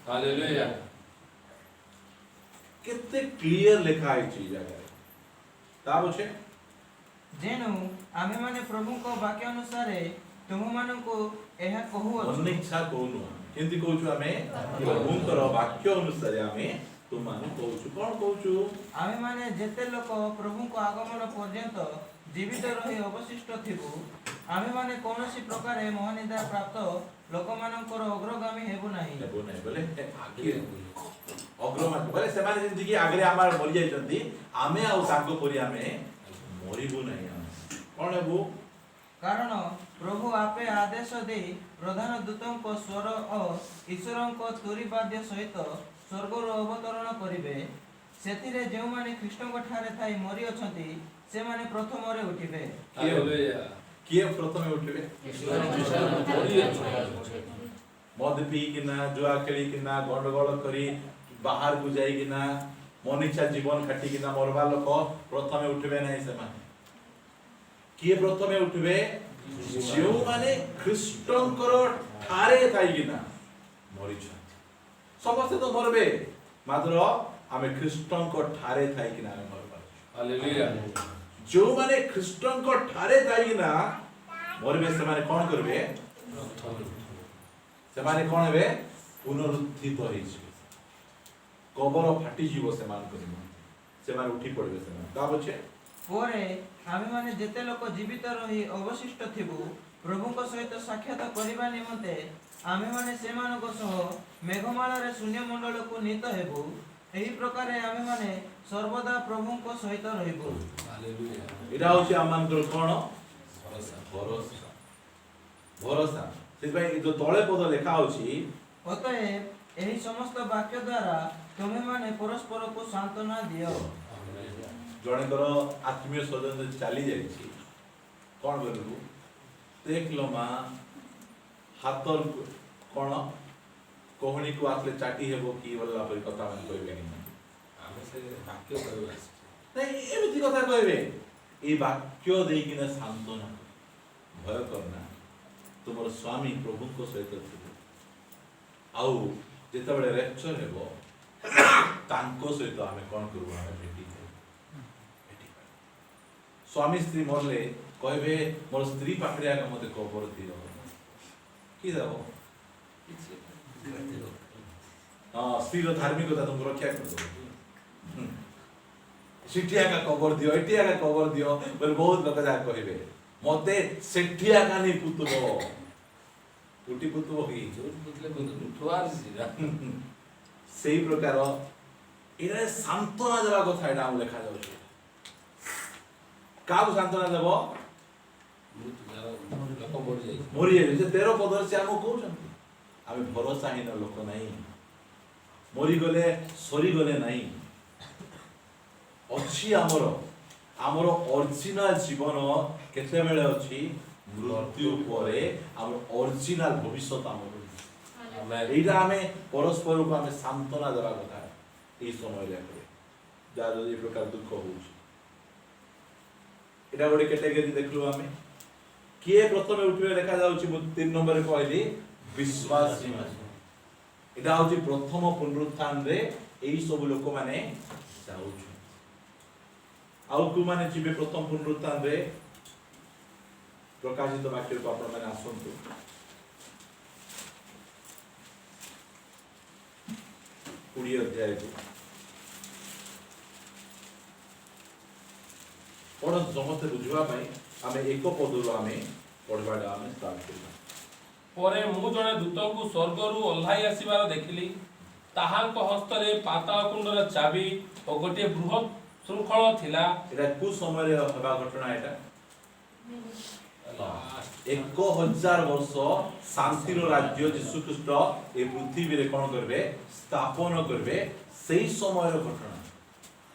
ହାଲେଲୁୟା। କେତେ କ୍ଲିୟର ଲେଖା ହେଇଛି ଏଇ ଜାଗାରେ। ତା ପଛେ ଯେଣୁ ଆମେମାନେ ପ୍ରଭୁଙ୍କ ବାକ୍ୟ ଅନୁସାରେ ତୁମମାନଙ୍କୁ ଏହା କହୁଅଛୁ। ଅନିଚ୍ଛା କହୁନୁ, କେମିତି କହୁଛୁ? ଆମେ ପ୍ରଭୁଙ୍କର ବାକ୍ୟ ଅନୁସାରେ ଆମେ ତୁମମାନଙ୍କୁ କହୁଛୁ। କଣ କହୁଛୁ? ଆମେମାନେ ଯେତେ ଲୋକ ପ୍ରଭୁଙ୍କ ଆଗମନ ପର୍ଯ୍ୟନ୍ତ ଜୀବିତ ରହି ଅବଶିଷ୍ଟ ଥିବୁ, ଆମେମାନେ କୌଣସି ପ୍ରକାରେ ମହାନିଦ୍ରା ପ୍ରାପ୍ତ ଲୋକମାନଙ୍କର ଅଗ୍ରଗାମୀ ହେବୁ ନାହିଁ। ବୋଲେ ଅଗ୍ରମାନ ବୋଲେ ସେମାନେ ଯେମିତିକି ଆଗରେ ଆମର ମରିଯାଇଛନ୍ତି, ଆମେ ଆଉ ତାଙ୍କ ପରି ଆମେ ମରିବୁ ନାହିଁ। କଣ ହେବୁ? କାରଣ ପ୍ରଭୁ ଆପେ ଆଦେଶ ଦେଇ ପ୍ରଧାନ ଦୂତଙ୍କ ସ୍ୱର ଓ ଈଶ୍ୱରଙ୍କ ତୁରୀବାଦ୍ୟ ସହିତ ସ୍ୱର୍ଗରୁ ଅବତରଣ କରିବେ। ସେଥିରେ ଯେଉଁମାନେ ଖ୍ରୀଷ୍ଟଙ୍କ ଠାରେ ଥାଇ ମରିଅଛନ୍ତି, ସେମାନେ ପ୍ରଥମରେ ଉଠିବେ। କିଏ ପ୍ରଥମେ ଉଠିବେ? ମଦ ପିଇକିନା, ଜୁଆ ଖେଳିକିନା, ଗଣ୍ଡଗୋଳ କରି, ବାହାରକୁ ଯାଇକିନା, ମନଇଚ୍ଛା ଜୀବନ କାଟିକିନା ମରବା ଲୋକ ପ୍ରଥମେ ଉଠିବେ ନାହିଁ। ସେମାନେ କିଏ ପ୍ରଥମେ ଉଠିବେ? ଯେଉଁମାନେ ଖ୍ରୀଷ୍ଟଙ୍କର ଠାରେ ଥାଇକିନା ମରିଛନ୍ତି। ସମସ୍ତେ ତ ମରବେ, ମାତ୍ର ଆମେ ଖ୍ରୀଷ୍ଟଙ୍କ ଠାରେ ଥାଇକିନା ଆମେ ମରିପାରୁଛୁ। ହାଲେଲୁୟା। ଯେଉଁମାନେ ଖ୍ରୀଷ୍ଟଙ୍କ ଠାରେ ଥାଇକିନା ମରିବେ, ସେମାନେ କଣ କରିବେ? ସେମାନେ କଣ ହେବେ? ପୁନରୁତ୍ଥିତ ହେଇଯିବେ। କବର ଫାଟିଯିବ ସେମାନଙ୍କ ନିମନ୍ତେ, ସେମାନେ ଉଠି ପଡିବେ। ସେମାନେ ତା ପଛେ ପରେ ଆମେମାନେ ଯେତେ ଲୋକ ଜୀବିତ ରହି ଅବଶିଷ୍ଟ ଥିବୁ, ପ୍ରଭୁଙ୍କ ସହିତ ସାକ୍ଷାତ କରିବା ନିମନ୍ତେ ଆମେମାନେ ସେମାନଙ୍କ ସହ ମେଘମାଳାରେ ଶୂନ୍ୟମଣ୍ଡଳକୁ ନୀତ ହେବୁ। ଏହି ପ୍ରକାରେ ଆମେମାନେ ସର୍ବଦା ପ୍ରଭୁଙ୍କ ସହିତ ରହିବୁ। ଏଇଟା ହଉଛି ଆମମାନଙ୍କର କଣ? ଭରସା। ଭରସା। ସେଥିପାଇଁ ଯୋଉ ତଳେ ପଦ ଲେଖା ହଉଛି, ଅତଏବ ଏହି ସମସ୍ତ ବାକ୍ୟ ଦ୍ୱାରା ତୁମେମାନେ ପରସ୍ପରକୁ ସାନ୍ତ୍ୱନା ଦିଅ। ଜଣଙ୍କର ଆତ୍ମୀୟ ସ୍ୱଜନ ଚାଲି ଯାଇଛି, କଣ କରିବୁ? ଦେଖିଲ ମା, ହାତ କଣ କହୁଣୀକୁ ଆସିଲେ ଚାଟି ହେବ କି ବୋଲିଲା ପରି କଥା ମାନେ କହିବେ କି? ଆମେ ସେ ବାକ୍ୟ କହିବା ନାଇଁ, ଏମିତି କଥା କହିବେ। ये वाक्य देकिना सांत्वना भय करना तुम स्वामी प्रभु को सहित थे आउ जिते रेप्चर हेबो तांको सहित आमे कौन करू आमे भेटी स्वामी स्त्री मरले कहबे मोर स्त्री पाखरे आके मते कबर दियो कि देबो स्त्री धार्मिकता तुमको रक्षा कर दो सिटिया का कबर दियो एटिया का कबर दियो बोले बहुत लोग जा कहबे मते सेठिया का नहीं पुतबो टूटी पुतबो की सेही प्रकार इरे सांत्वना देवा कथा एटा हम लेखा जाउछ काबू सांत्वना देबो मरी जाए जे 13 पदर से हमको कहउछन आमे भरोसाहीन लोक नहीं मरी गले सरी गले नहीं अच्छी आमर ओरिजिनल जीवन केते बेले अछि मृत्यु परे आमर ओरिजिनल भविष्य आमर एइटा आमे परस्पर को आमे सांत्वना देबा कथा ए समय लेके जा जो प्रकार दुख होउछ एटा गोटे कैटेगरी देखलु आमे किए प्रथमे उठिबे देखा जाउछि 3 नंबर रे कहली विश्वासी एटा होछि प्रथम पुनरुत्थान रे एई सब लोक माने जाउछ आउ को माने जिबे प्रथम पुनरुत्थान रे प्रकाशित वाक्य को आपण माने आसंतु पूरी अध्याय को पढ़ समस्त बुझवा पाई आमे एक पदरो आमे पढ़वाडा आमे स्टार्ट करबा परे मु जने दूतंकु स्वर्गरु ओल्हाई आसीबार देखिली ताहांक हस्तरे पाताल कुंडर चाबी और गोटे बृहत श्रृंखल थिला एटा कु समय रे हबा घटना एटा 1000 वर्ष शांतिर राज्य यीशु ख्रीष्ट ए पृथ्वी रे कोन करबे स्थापन करबे सेही समय रो घटना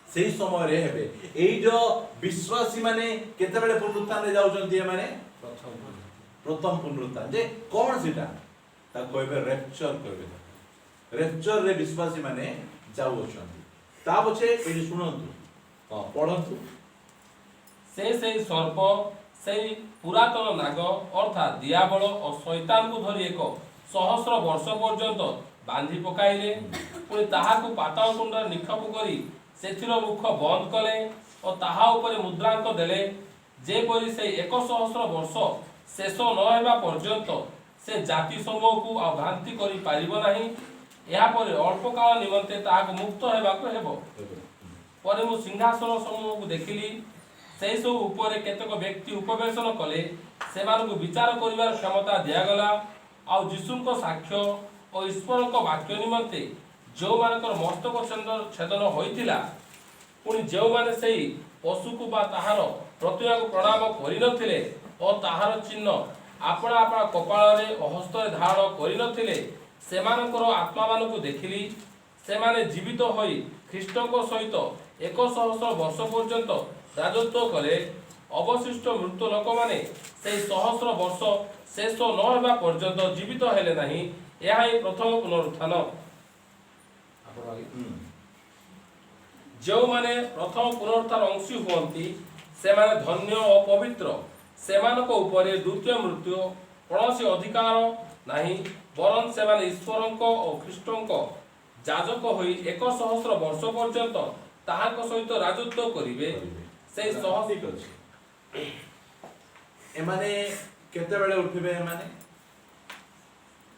सेही समय रे हेबे एई जो विश्वासी माने केते बेले पुनरुत्थान रे जाउचंती माने प्रथम पुनरुत्थान जे कोन सेटा ता कहबे रेप्चर करबे रेप्चर रे विश्वासी माने जाउचंती ता पछे एई सुनंतु हां पढंतु से सर्प से पुरातन नाग अर्थात दियाबल और शैतान को धरी एक 100 वर्ष पर्यंत बांधी पकाइले पुणी ताहाकु पाताल कुंडर निक्षेप करी सेथिर मुख बंद कले और ताहा उपरे मुद्रांक देले जेपरि से 100 वर्ष शेष न हेबा पर्यंत से जाति समूह को अभ्रांति करि पारिबो नाही या परे अल्प काल निमंते ताहाकु मुक्त हेबाकु हेबो परे मु सिंहासन समूह को देखिली सेही सब ऊपर केतक व्यक्ति उपवेशन कले सेमानकु विचार करिवार क्षमता दिया गला आ यीशुको साक्ष्य और ईश्वरको वाक्य निमंते जो मानकर मस्तक छेदन होइतिला पुणी जो माने सेही पशुको बा ताहार प्रतिमा को प्रणाम करि नथिले और ताहार चिन्ह आपणा आपणा कपाळ रे और हस्त रे धारण करि नथिले सेमानकर आत्मा मानकु देखिली सेमाने जीवित होई ख्रीष्टको सहित 100 वर्ष पर्यंत राजत्व कले अवशिष्ट मृत लोक माने से 100 वर्ष शेष न हेबा पर्यंत जीवित हेले नाही यह ही प्रथम पुनरुत्थान जो माने प्रथम पुनरुत्थान अंशी हुअंती से माने धन्य और पवित्र सेमानक उपरे द्वितीय मृत्यु कौनसी अधिकार नाही वरन से माने ईश्वरक और ख्रीष्टक जाजक होई 100 वर्ष पर्यंत ताहाक सहित राजत्व करिवे से सहसिक अछि एमाने केते बेले उठिबे एमाने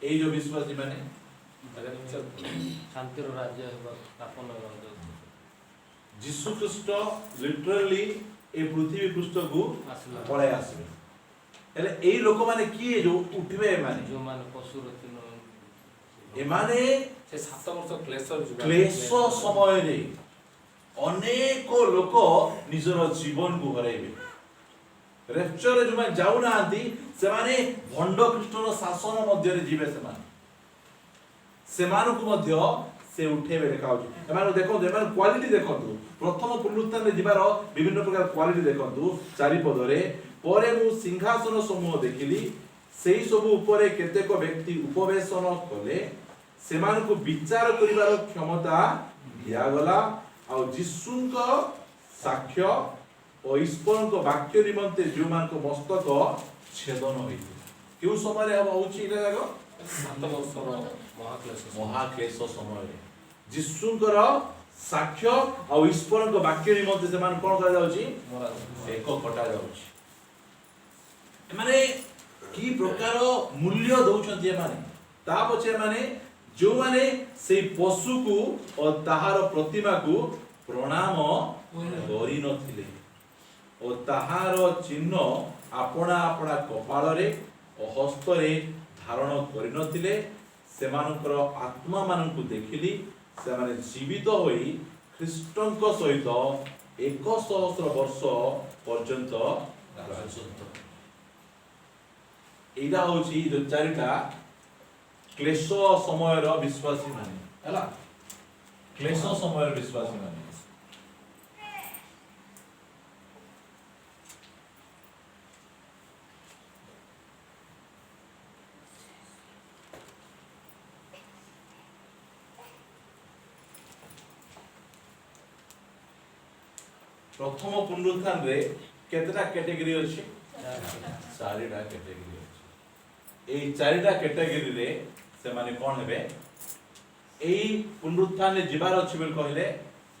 एई जो विश्वासी माने शांतिर राज्य हेबा स्थापन हेबा यीशु ख्रीष्ट लिटरली ए पृथ्वी पृष्ठ को पळे आसबे हेले एई लोक माने की जो उठिबे एमाने जो माने पशु रतिन एमाने से 7 वर्ष क्लेश समय रे अनेक लोक निजर जीवन को हराइबे रेप्चर जो माने जाउ नांती से माने भंड ख्रीष्टर शासन मध्य रे जीवे से माने को मध्य से उठेबे देखाउची एमान देखो एमान क्वालिटी देखंतु प्रथम पुनरुत्थान रे जीवार विभिन्न प्रकार क्वालिटी देखंतु चारि पद रे परे मु सिंहासन समूह देखिली सेही सब ऊपर केतेक व्यक्ति उपवेशन कले सेमान को विचार करिवार क्षमता दिया गला आ यीशुक साक्ष्य और ईश्वर को वाक्य निमंते जो मान को मस्तक छेदन होइते केउ समय अब होची इला जागो 7 ବର୍ଷର ମହାକ୍ଲେଶ महाक्लेश समय जीशुଙ୍କର साक्ष्य और ईश्वर को वाक्य निमंते से मान कोन करा जाउची एक कटा जाउची माने की प्रकार मूल्य दउछन्ती माने ता पछे माने जो माने से पशु को और ताहार प्रतिमा को प्रणाम करि नथिले और ताहार चिन्ह आपणा आपणा कपाल रे और हस्त रे धारण करि नथिले सेमानकर आत्मा मानकु देखिली से माने जीवित होई ख्रीष्टଙ୍କ सहित 100 वर्ष पर्यंत राजत्व एटा होची जो चारिटा क्लेश समय विश्वासी माने हला क्लेश समय विश्वासी माने प्रथम पुनरुत्थान रे केतेटा कैटेगरी अछि चारिटा कैटेगरी अछि एई चारिटा कैटेगरी रे से माने कोन हेबे एई पुनरुत्थान रे जीवार अछि बेल कहले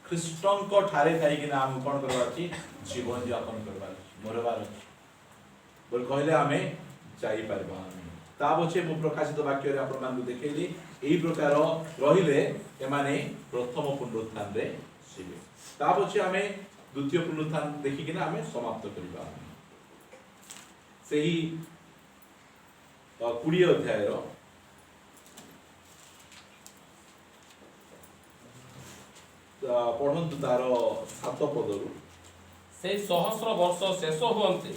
ख्रीष्टन को ठारे थाई कि नाम कोन करबा अछि जीवन यापन करबा अछि मरबार अछि बोल कहले हमें जाई परबा ता बचे मु प्रकाशित वाक्य रे आपण मान देखेली एई प्रकार रहिले ए माने प्रथम पुनरुत्थान रे सिबे ता बचे हमें द्वितीय पुनरुत्थान देखि कि ना हमें समाप्त करबा सेही 20 अध्याय रो पढ़ंतु तार 7 पदरु से सहस्र वर्ष शेष हुअन्ते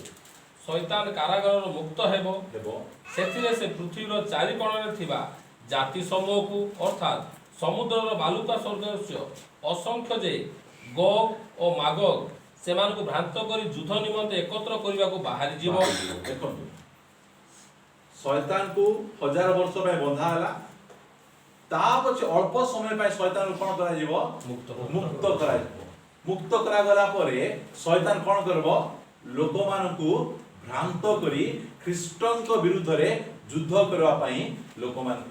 शैतान कारागार मुक्त हेबो सेथिरे से पृथ्वीर चारि कोणरे थिबा जाति समूह को अर्थात समुद्रर बालुका स्वर्गस्य असंख्य जे गोग और मागोग सेमान को भ्रांत करी युद्ध निमंते एकत्र करबा को बाहरी जीव देखंतु शैतान को 1000 वर्ष में बंधा हला ता पछ अल्प समय पे शैतान को कोन करा जीव मुक्त करा जीव मुक्त करा गला परे शैतान कोन करबो लोक मान को भ्रांत करी ख्रीष्टन को विरुद्ध रे युद्ध करबा पई लोक मान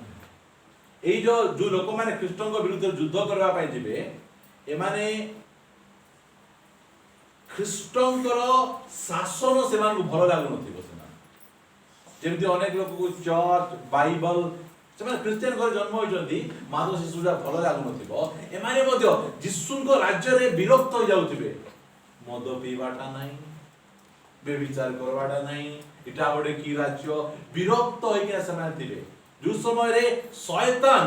एई जो लोक माने ख्रीष्टन को विरुद्ध युद्ध करबा पई जिवे ए माने ख्रीष्टंकर शासन से मान को भल लागु नथिबो से जेमति अनेक लोक को चर्च बाइबल से माने क्रिश्चियन घर जन्म होइजंती मादो शिशुरा भल लागु नथिबो ए माने मध्य जिसुनको राज्य रे विरक्त हो जाउथिबे मद पीबाटा नाही बेविचार करवाटा नाही इटा बडे की राज्य विरक्त होई के समय थिबे जो समय रे शैतान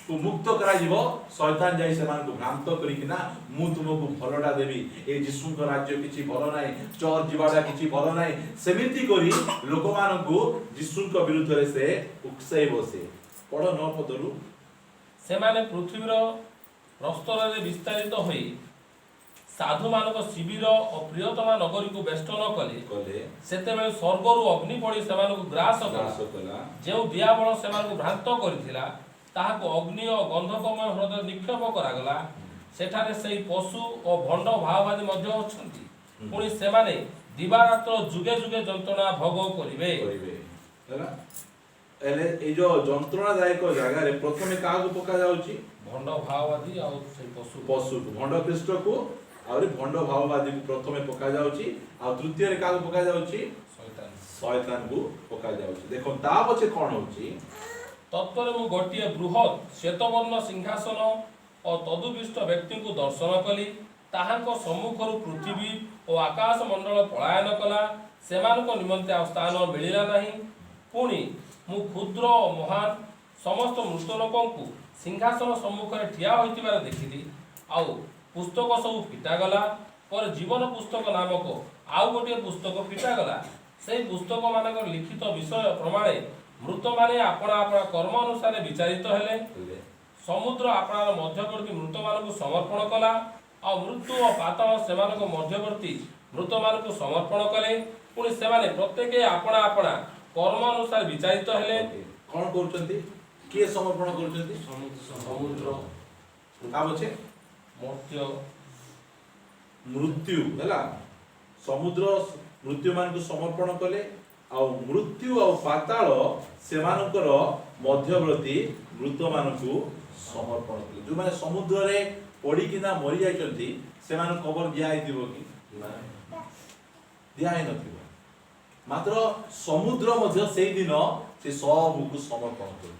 को मुक्त करा जीवो शैतान जाई सेमान को भ्रांत करी कि ना मु तुमको भलडा देबी ए जिसुनको राज्य किछि भलो नाही चोर जीवाडा किछि भलो नाही सेमिति करी लोक मान को जिसुनको विरुद्ध रे से उकसाई बसे पढो 9 पदरु सेमाने पृथ्वीर प्रस्तर रे विस्तारित होई साधु मानक शिविर और प्रियतमा नगरी को बेष्टन कले सेतेबेले स्वर्गरु अग्नि पड़ी सेमान को ग्रास कला जे दियाबळ सेमान को भ्रांत करिथिला ताहाको अग्नि और गंधकमय हृदय निक्षेप करागला सेठारे सेही पशु और भंड भाववादी मध्य अछंती पुणी सेमाने दिवारात्र जुगे जुगे जंत्रणा भोग करिवे हैला एले ए जो जंत्रणादायक जगह रे प्रथमे का को पका जाउची भंड भाववादी और सेही पशु भंड कृष्ण को और भंड भाववादी को प्रथमे पका जाउची आ द्वितीय रे का को पका जाउची शैतान को पका जाउची देखो ता पछे कोन होची तत्पर मु गोटिए बृहत श्वेतवर्ण सिंहासन और तदुविष्ट व्यक्ति को दर्शन कली ताहांको सम्मुखरु पृथ्वी और आकाश मंडल पलायन कला सेमानक निमंते स्थान मिलिला नाही पुणी मु क्षुद्र और महान समस्त मृत लोकंकु सिंहासन सम्मुख रे ठिया होइतिबार देखिली आउ पुस्तक सब फिटा गला पर जीवन पुस्तक नामक आउ गोटिए पुस्तक फिटा गला सेही पुस्तक मानक लिखित विषय प्रमाणे मृत माने अपना अपना कर्म अनुसार विचारित हेले समुद्र अपना मध्यवर्ती मृत मान को समर्पण कला और मृत्यु और पाताल सेमान को मध्यवर्ती मृत मान को समर्पण कले पुणी सेमाने प्रत्येक अपना अपना कर्म अनुसार विचारित हेले कोन करचंती के समर्पण करचंती समुद्र का बचे मर्त्य मृत्यु हैला समुद्र मृत्यु मान समर्पण कले आ मृत्यु आ पाताल से मध्यवर्ती मृत मान समर्पण कले जो माने समुद्र रे पड़ी किना मरी जाइछंती से मान कबर दिया आइतिबो कि दिया आइ नथिबो मात्र समुद्र मध्य से दिन से सब को समर्पण कर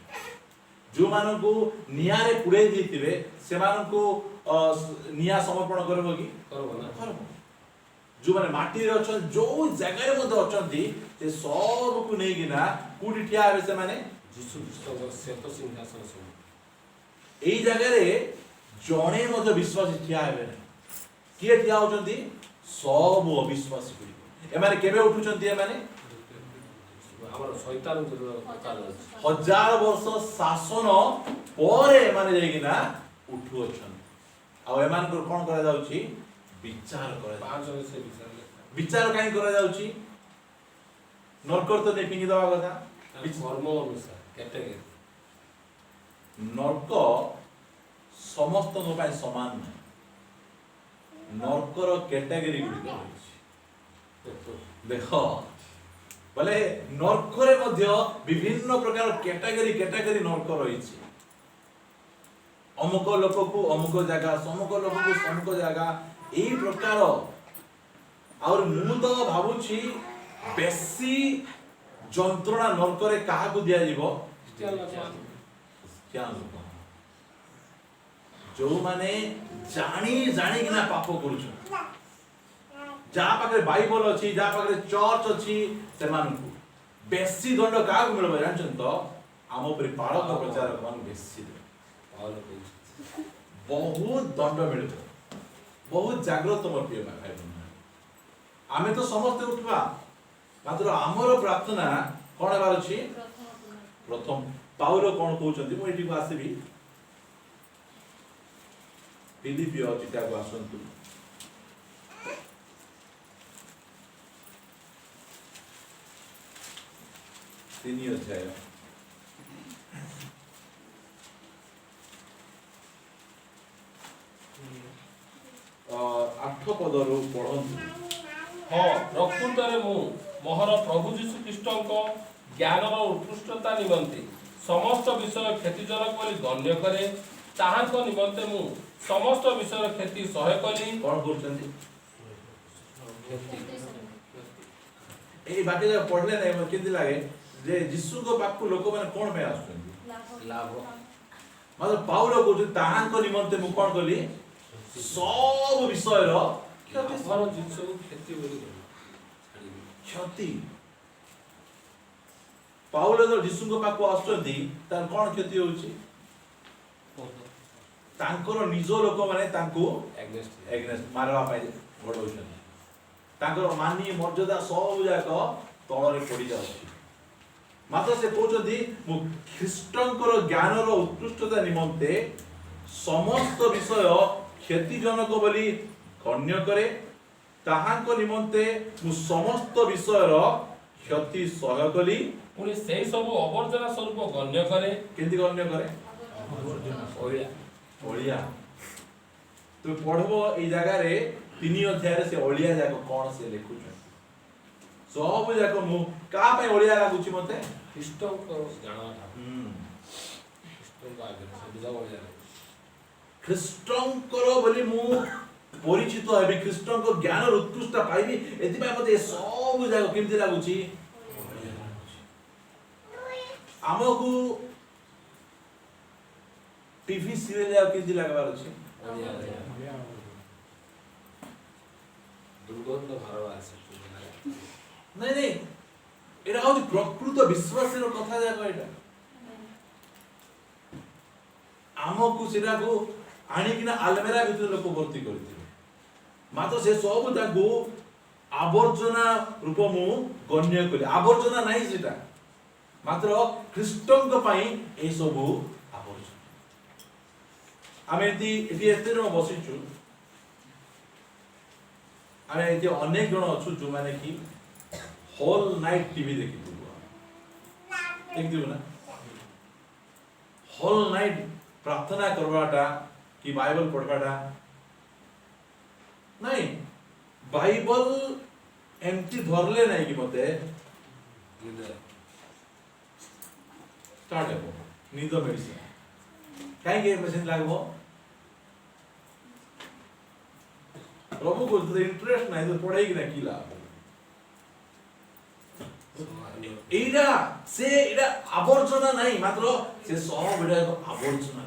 जो मान को निया रे पुड़े दिथिबे से मान को निया समर्पण करबो कि करबो ना करबो जो माने माटी रे अछन जो जगह रे मध्य अछंती से सब को नै गिना कुडी ठिया आबे से माने यीशु ख्रीष्ट श्वेत सिंहासन सब एई जगह रे जणे मध्य विश्वासी ठिया आबे किए ठिया होचंती सब अविश्वासी गुडी एमाने केबे उठुचंती एमाने हमर शैतान काल हजार वर्ष शासन परे माने जाइकिना उठु अछन आ एमान को कोन करा जाउची विचार करा पांच से विचार काई करा जाउची नरकर तो नै पिंगी दवा कथा कर्म अनुसार कैटेगरी नरक समस्त नो पाई समान नै नरकर कैटेगरी गुडी अछि देखो बोले नरकरे मध्य विभिन्न प्रकार कैटेगरी नरक रही अमुक लोक को अमुक जगह समुक लोक को समुक जगह यही प्रकार और मु तो भावुची बेसी जंत्रणा नरकरे काहा को दिया जीवो क्या जो माने जानी जानी किना पाप करूछ जा पाखरे बाइबल अछि जा पाखरे चर्च अछि से मानकु बेसी दंड का मिलबो जानछन तो आम उपरि पालक प्रचारक मान बेसी बहुत दंड मिलबो बहुत जागृत मोर प्रिय भाई आमे तो समस्त उठवा मात्र हमर प्रार्थना कोन हेबार अछि प्रथम पाउलो कोन कहउछन्ती मु एठी को आसीबी फिलिपियो चिता को आसंतु तीन अध्याय आठ पदरु पढ़ंतु हाँ प्रकृतरे मु मोहर प्रभु यीशु ख्रीष्टଙ୍କ ज्ञानर उत्कृष्टता निमंते समस्त विषय क्षतिजनक बोली गण्य करे ताहाଙ୍କ निमंते मु समस्त विषय क्षति सह्य कली कोन करछन्ती एई बाकी जब पढ़ले नै म केंति लागे जे यीशु को पाखु लोक माने कोन पे आछन्ती लाभ मतलब पाउलो को ताहाଙ୍କ निमंते मु कोन कली सब विषय रो ଆମର ଜିନିଷକୁ କ୍ଷତି ବୋଲି क्षति पाउलो तो यीशु को पाखु आछन्ती तार कोन क्षति होउची तांकर निज लोक माने तांको एग्नेस्ट मारवा पाइ गडौछन तांकर मानी मर्यादा सब जाक तळरे पड़ी जाउची मात्र से कहउछन्ती मु ख्रीष्टंकर ज्ञानर उत्कृष्टता निमंते समस्त विषय क्षतिजनक बोली गण्य करे ताहांक निमंते मु समस्त विषयर क्षति सह्य कली पुणी सेही सब अवर्जना स्वरूप गण्य करे केंति गण्य करे ओया ओलिया तो पढ़बो ए जगह रे तीन अध्याय रे से ओलिया जाको कोन से लिखुछ सब जाको मु का पे ओलिया लागुची मते ଖ୍ରୀଷ୍ଟଙ୍କ ଜ୍ଞାନଟା ଖ୍ରୀଷ୍ଟଙ୍କ ଆଗରେ ସବୁ ଯାକ ଓଳିଆ ଖ୍ରୀଷ୍ଟଙ୍କର ବୋଲି ମୁ परिचित हेबी ख्रीष्टन को ज्ञान उत्कृष्ट पाइबी एति पय मते सब जाको केमति लागुची हमकु टीवी सीरियल या केमति लागबार अछि दुर्गंध भारवा आसे नहीं नहीं एरा हौ प्रकृत विश्वासर कथा जाको एटा हमकु सिरा को आनी किना आलमेरा भितर लोक भर्ती करथिबे मात्र से सब ताकू आवर्जना रूप मु गण्य कले आवर्जना नाही सेटा मात्र ख्रीष्टन को पई ए सब आवर्जना आमे एति एते न बसिचु आमे एति अनेक जण अछु जो माने कि होल नाइट टीवी देखिबो ना होल नाइट प्रार्थना करवाटा कि बाइबल पढ़वाटा नहीं बाइबल एमती धरले नहीं कि मते स्टार्ट है निद मेडिसिन कहीं के मेडिसिन लागबो प्रभु को तो इंटरेस्ट नहीं तो पढ़ेगी ना की लाभ एइरा से एइरा आवर्जना नहीं मात्र से सब एइरा एक आवर्जना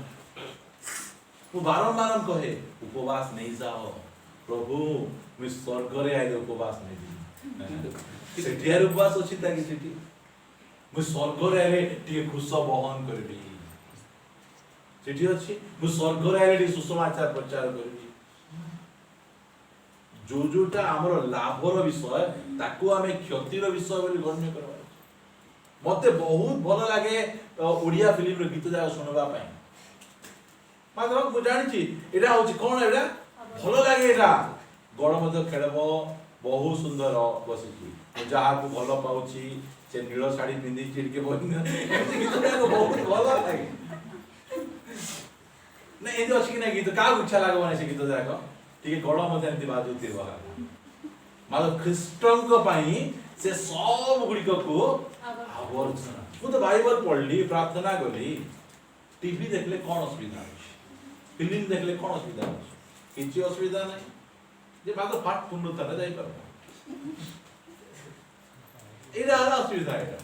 वो बारंबार कहे उपवास नहीं जाओ प्रभु मैं स्वर्ग रे आइले उपवास नहीं सेठियार उपवास अछि ताकि सेठी मैं स्वर्ग रे आइले टिके खुश बहन करबी सेठी अछि मैं स्वर्ग रे आइले टिके सुसमाचार प्रचार करबी जो जोटा हमर लाभर विषय ताकू आमे क्षतिर विषय बोली गण्य करबा मते बहुत भल लागे ओडिया फिल्म रे गीत जाय सुनबा पई मात्र मु जानि छी एटा होछि कोन एटा भल लागे एटा गण मते खेलबो बहुत सुंदर बसी छी जहा को भल पाउछि से नील साड़ी पिंदी चिड़के बोल गीत जाय बहुत भल लागे नै एदि अछि कि नै गीत का इच्छा लागबो नै से गीत जाय ठीक गण मते एंती बाजुती बहा मात्र ख्रीष्टन को पई से सब गुडी को आवर्जना मु तो बाइबल पढ़ली प्रार्थना कली टीवी देखले कोन असुविधा अछि फिल्म देखले कोन असुविधा अछि किछि असुविधा नै जे मात्र पाठ पुनरुत्थान जाई परबो एरा असुविधा एरा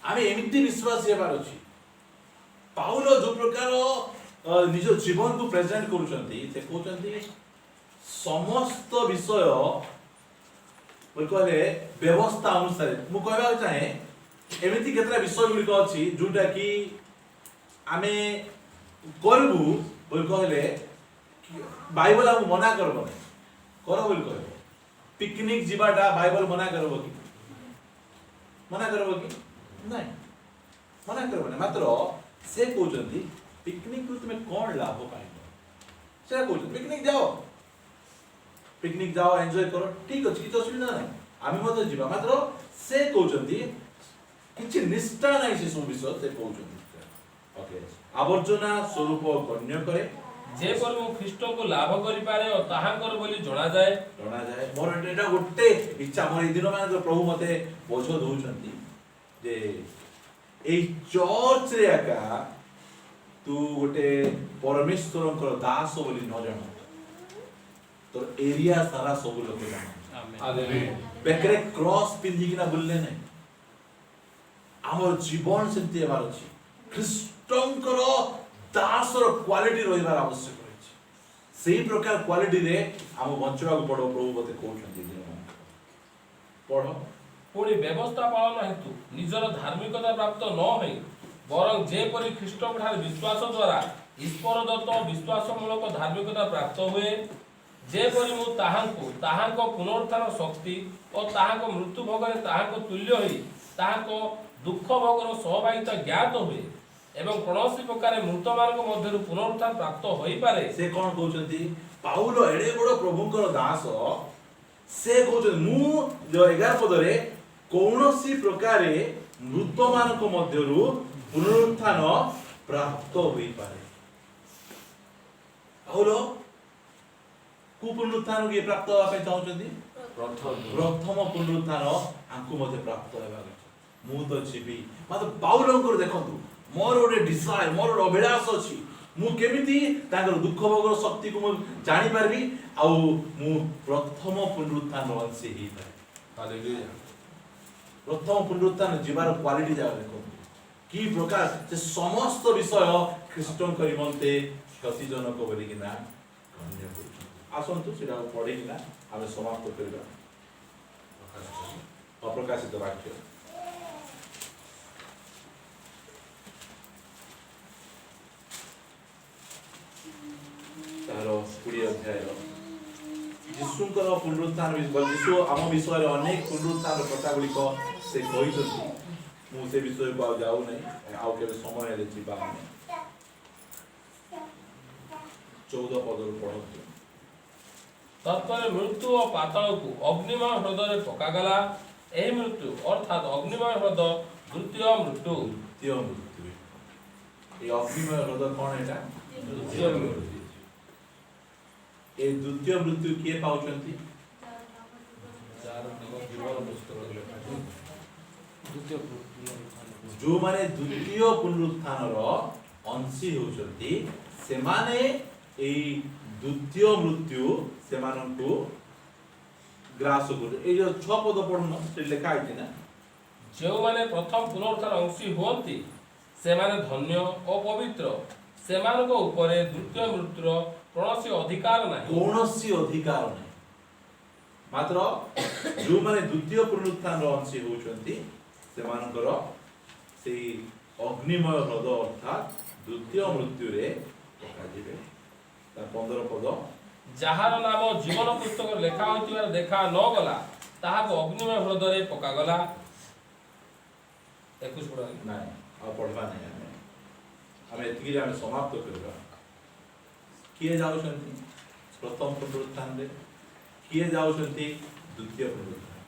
आमे एमिति विश्वास हेबार अछि पाउल जो प्रकार निज जीवन को प्रेजेंट करूचंती से कहउचंती समस्त विषय बोल कहले व्यवस्था अनुसार मु कहबा चाहे एमिति केतरा विषय गुलिक अछि जोटा कि आमे करबू बोल कहले बाइबल हम मना करबो नै करो बोल कहबो पिकनिक जिबाटा बाइबल मना करबो कि नहीं मना करबो नै मात्र से कहउचंती पिकनिक रु तुमे कोन लाभ पाइबो से कहउचंती पिकनिक जाओ एंजॉय करो ठीक अछि किछ असुविधा नै आमी मते जिबा मात्र से कहउचंती किछि निष्ठा नै से सब विषय से कहउचंती ओके आवर्जना स्वरूप गण्य करे जे पर मु ख्रीष्ट को लाभ करि पारे और ताहाकर बोली जणा जाय मोर एटा गोटे इच्छा मोर दिन मान प्रभु मते बोझ दउचंती जे ए चर्च रे आका तू गोटे परमेश्वरंकर दास बोली न जानो तो एरिया सारा सब लोग आमेन बेकरे क्रॉस पिंदी किना बोलले नै हमर जीवन सेते हेबार अछि ख्रीष्टंकर दासर क्वालिटी रहिबार आवश्यक अछि सेही प्रकार क्वालिटी रे हम बंचवा को पड़ो प्रभु बते कहउछंती पढ़ो पुणी व्यवस्था पालन हेतु निजर धार्मिकता प्राप्त न होई बरं जे परि ख्रीष्ट ठार विश्वास द्वारा ईश्वर दत्त विश्वासमूलक धार्मिकता प्राप्त हुए जे परि मु ताहांको पुनरुत्थान शक्ति और ताहांको मृत्यु भोगरे ताहांको तुल्य होई ताहांको दुख भोगर सहभागिता ज्ञात हुए एवं कौनसी प्रकार मृत मार्ग मध्यरु पुनरुत्थान प्राप्त होई पारे से कोन कहउछंती पाउल एडे बड़ प्रभुकर दास से कहउछन मु जो 11 पदरे कौनसी प्रकारे मृत मानक मध्यरु पुनरुत्थान प्राप्त होई पारे पाउल को पुनरुत्थान के प्राप्त होबा पे चाहउछंती प्रथम पुनरुत्थान आंकु मध्ये प्राप्त हेबा मु तो जीवी मात्र पाउलंकर देखंतु मोर ओडे डिजायर मोर अभिलाष अछि मु केमिति तांकर दुख भोगर शक्ति को मु जानि परबी आ मु प्रथम पुनरुत्थान अंश ही पाए हालेलुया प्रथम पुनरुत्थान जीवार क्वालिटी जा देखो की प्रकार से समस्त विषय ख्रीष्टन करिमंते क्षतिजनक बोली किना गण्य करू आसंतु सेटा पढे किना आमे समाप्त करबा अप्रकाशित वाक्य तारो 20 अध्याय यीशुଙ୍କର पुनरुत्थान यीशु आम विषय अनेक पुनरुत्थान कथा गुड़िक से कही मु से विषय को जाऊ नहीं आउ के समय हेले जीवा 14 पद पढ़ो तत्पर मृत्यु और पाताल को अग्निमय हृदय पकागला एही मृत्यु अर्थात अग्निमय हृदय द्वितीय मृत्यु ये अग्निमय हृदय कौन है द्वितीय मृत्यु ए द्वितीय मृत्यु किए पाउछंती ଯାହାର ନାମ ଜୀବନ ପୁସ୍ତକରେ ଲେଖାଯାଇଛି। ଦ୍ୱିତୀୟ ପୁନରୁତ୍ଥାନ। जो माने द्वितीय पुनरुत्थान अंशी होउछंती सेमाने एई द्वितीय मृत्यु सेमानंकु ग्रास कर ए जो 6 पद पढन से लिखा है ना ଯେଉଁମାନେ ପ୍ରଥମ ପୁନରୁତ୍ଥାନ ଅଂଶୀ ହୁଅନ୍ତି ସେମାନେ ଧନ୍ୟ ଓ ପବିତ୍ର, ସେମାନଙ୍କ ଉପରେ ଦ୍ୱିତୀୟ ମୃତ୍ୟୁର କୌଣସି ଅଧିକାର ନାହିଁ। कौनसी अधिकार नहीं मात्र जो माने द्वितीय पुनरुत्थान अंशी होउछंती सेमानकर सेई अग्निमय हृद अर्थात द्वितीय मृत्यु रे पकाजिबे। ता 15 पद ଯାହାର ନାମ ଜୀବନ ପୁସ୍ତକରେ ଲେଖା ହୋଇଥିବାର ଦେଖା ନ ଗଲା ତାହାକୁ ଅଗ୍ନିମୟ ହ୍ରଦରେ ପକାଗଲା। 21 ପଢ଼। नहीं आ पढ़वा नहीं हमें एतिकी हमें समाप्त करबा। किए जाउछंती प्रथम पुनरुत्थान रे किए जाउछंती द्वितीय पुनरुत्थान।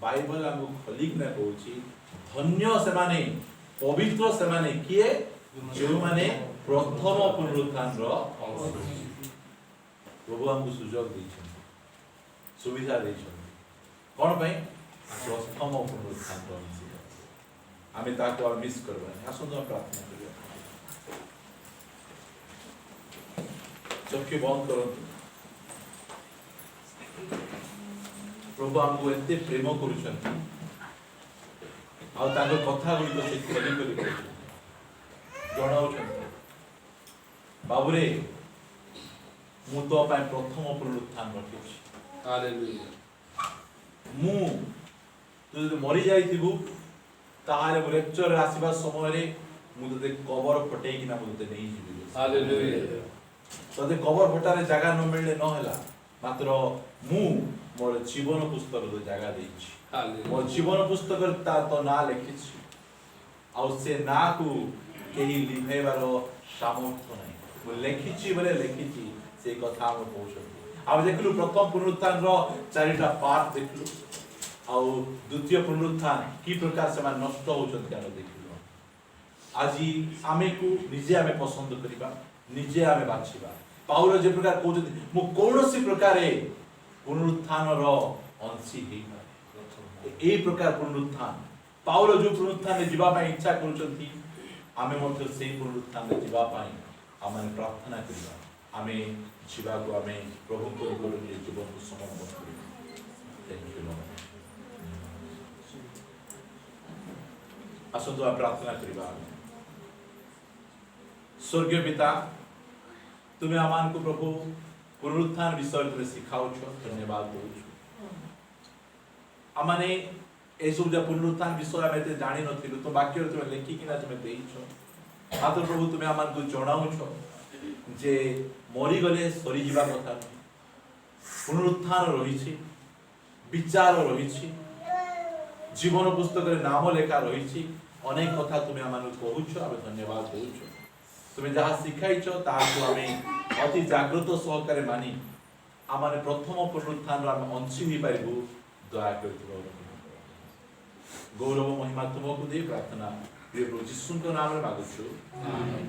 बाइबल हमको खलिक न कहूची धन्य सेमाने पवित्र सेमाने किए जो माने प्रथम पुनरुत्थान रो प्रभु हमको सुजोग दैछन सुविधा दैछन कोन पई प्रथम पुनरुत्थान रो आमे ताको मिस करबा आसुन हम प्रार्थना करिया। चक्षु बंद करंतु। प्रभु हमको एते प्रेम करूछन आ ताको कथा गुडी से खली करी जणाउछन बाबुरे मु तो पाए प्रथम पुनरुत्थान रखिछि। हालेलुया। मु तू जदि मरि जाइथिबु ताहाले मु लेक्चर आसीबा समय रे मु तते कवर फटेई किना मु तते नहीं जिबि। हालेलुया। तते कवर फटारे जगह न मिलले न होला मात्र मु मोर जीवन पुस्तक रो जगह देछि। हालेलुया। मोर जीवन पुस्तक ता तो ना लिखिछि आ से ना को केही लिखेबार सामर्थ्य नहीं मु लिखिछि बोले लिखिछि से कथा हम पहुंचो। अब देखलु प्रथम पुनरुत्थान रो चारिटा पार्ट देखलु आ द्वितीय पुनरुत्थान की प्रकार से मान नष्ट होचन के देखलु। आज आमे को निजे आमे पसंद करिबा निजे आमे बाछिबा। पाउल जे प्रकार कहउछथि मु कोनोसी प्रकारे पुनरुत्थान रो अंशी हेई ए प्रकार पुनरुत्थान पाउल जो पुनरुत्थान में जीवा पाई इच्छा करूछथि आमे मते सेही पुनरुत्थान में जीवा पाई आमे प्रार्थना करिबा। आमे जीवा को आमे प्रभु को निकट जीवन को समर्पण करिबा। Thank you Lord. आसंतो प्रार्थना करिबा। स्वर्गीय पिता तुम्हें आमान को प्रभु पुनरुत्थान विषय तुम्हें सिखाओ धन्यवाद दो आमाने ए सब जे पुनरुत्थान विषय आमे ते जानि नथिलु तो वाक्य तुम्हें लेखि किना तुम्हें देइछो मात्र प्रभु तुम्हें आमान को जणाउछो जे मरि गले सरी जीवा कथा पुनरुत्थान रहिछि विचार रहिछि जीवन पुस्तक रे नाम लेखा रहिछि अनेक कथा तुम्हें आमान को कहउछो आमे धन्यवाद देउछो। तुम्हें जहाँ शिखाइछ ताहाको आमे अति जागृत सहकारे मानी आमाने प्रथम पुनरुत्थान आमे अंशी होई पारिबु दया करथिबो। गौरव महिमा तुमको दे प्रार्थना प्रिय प्रभु यीशु नाम रे मागुछु। आमेन।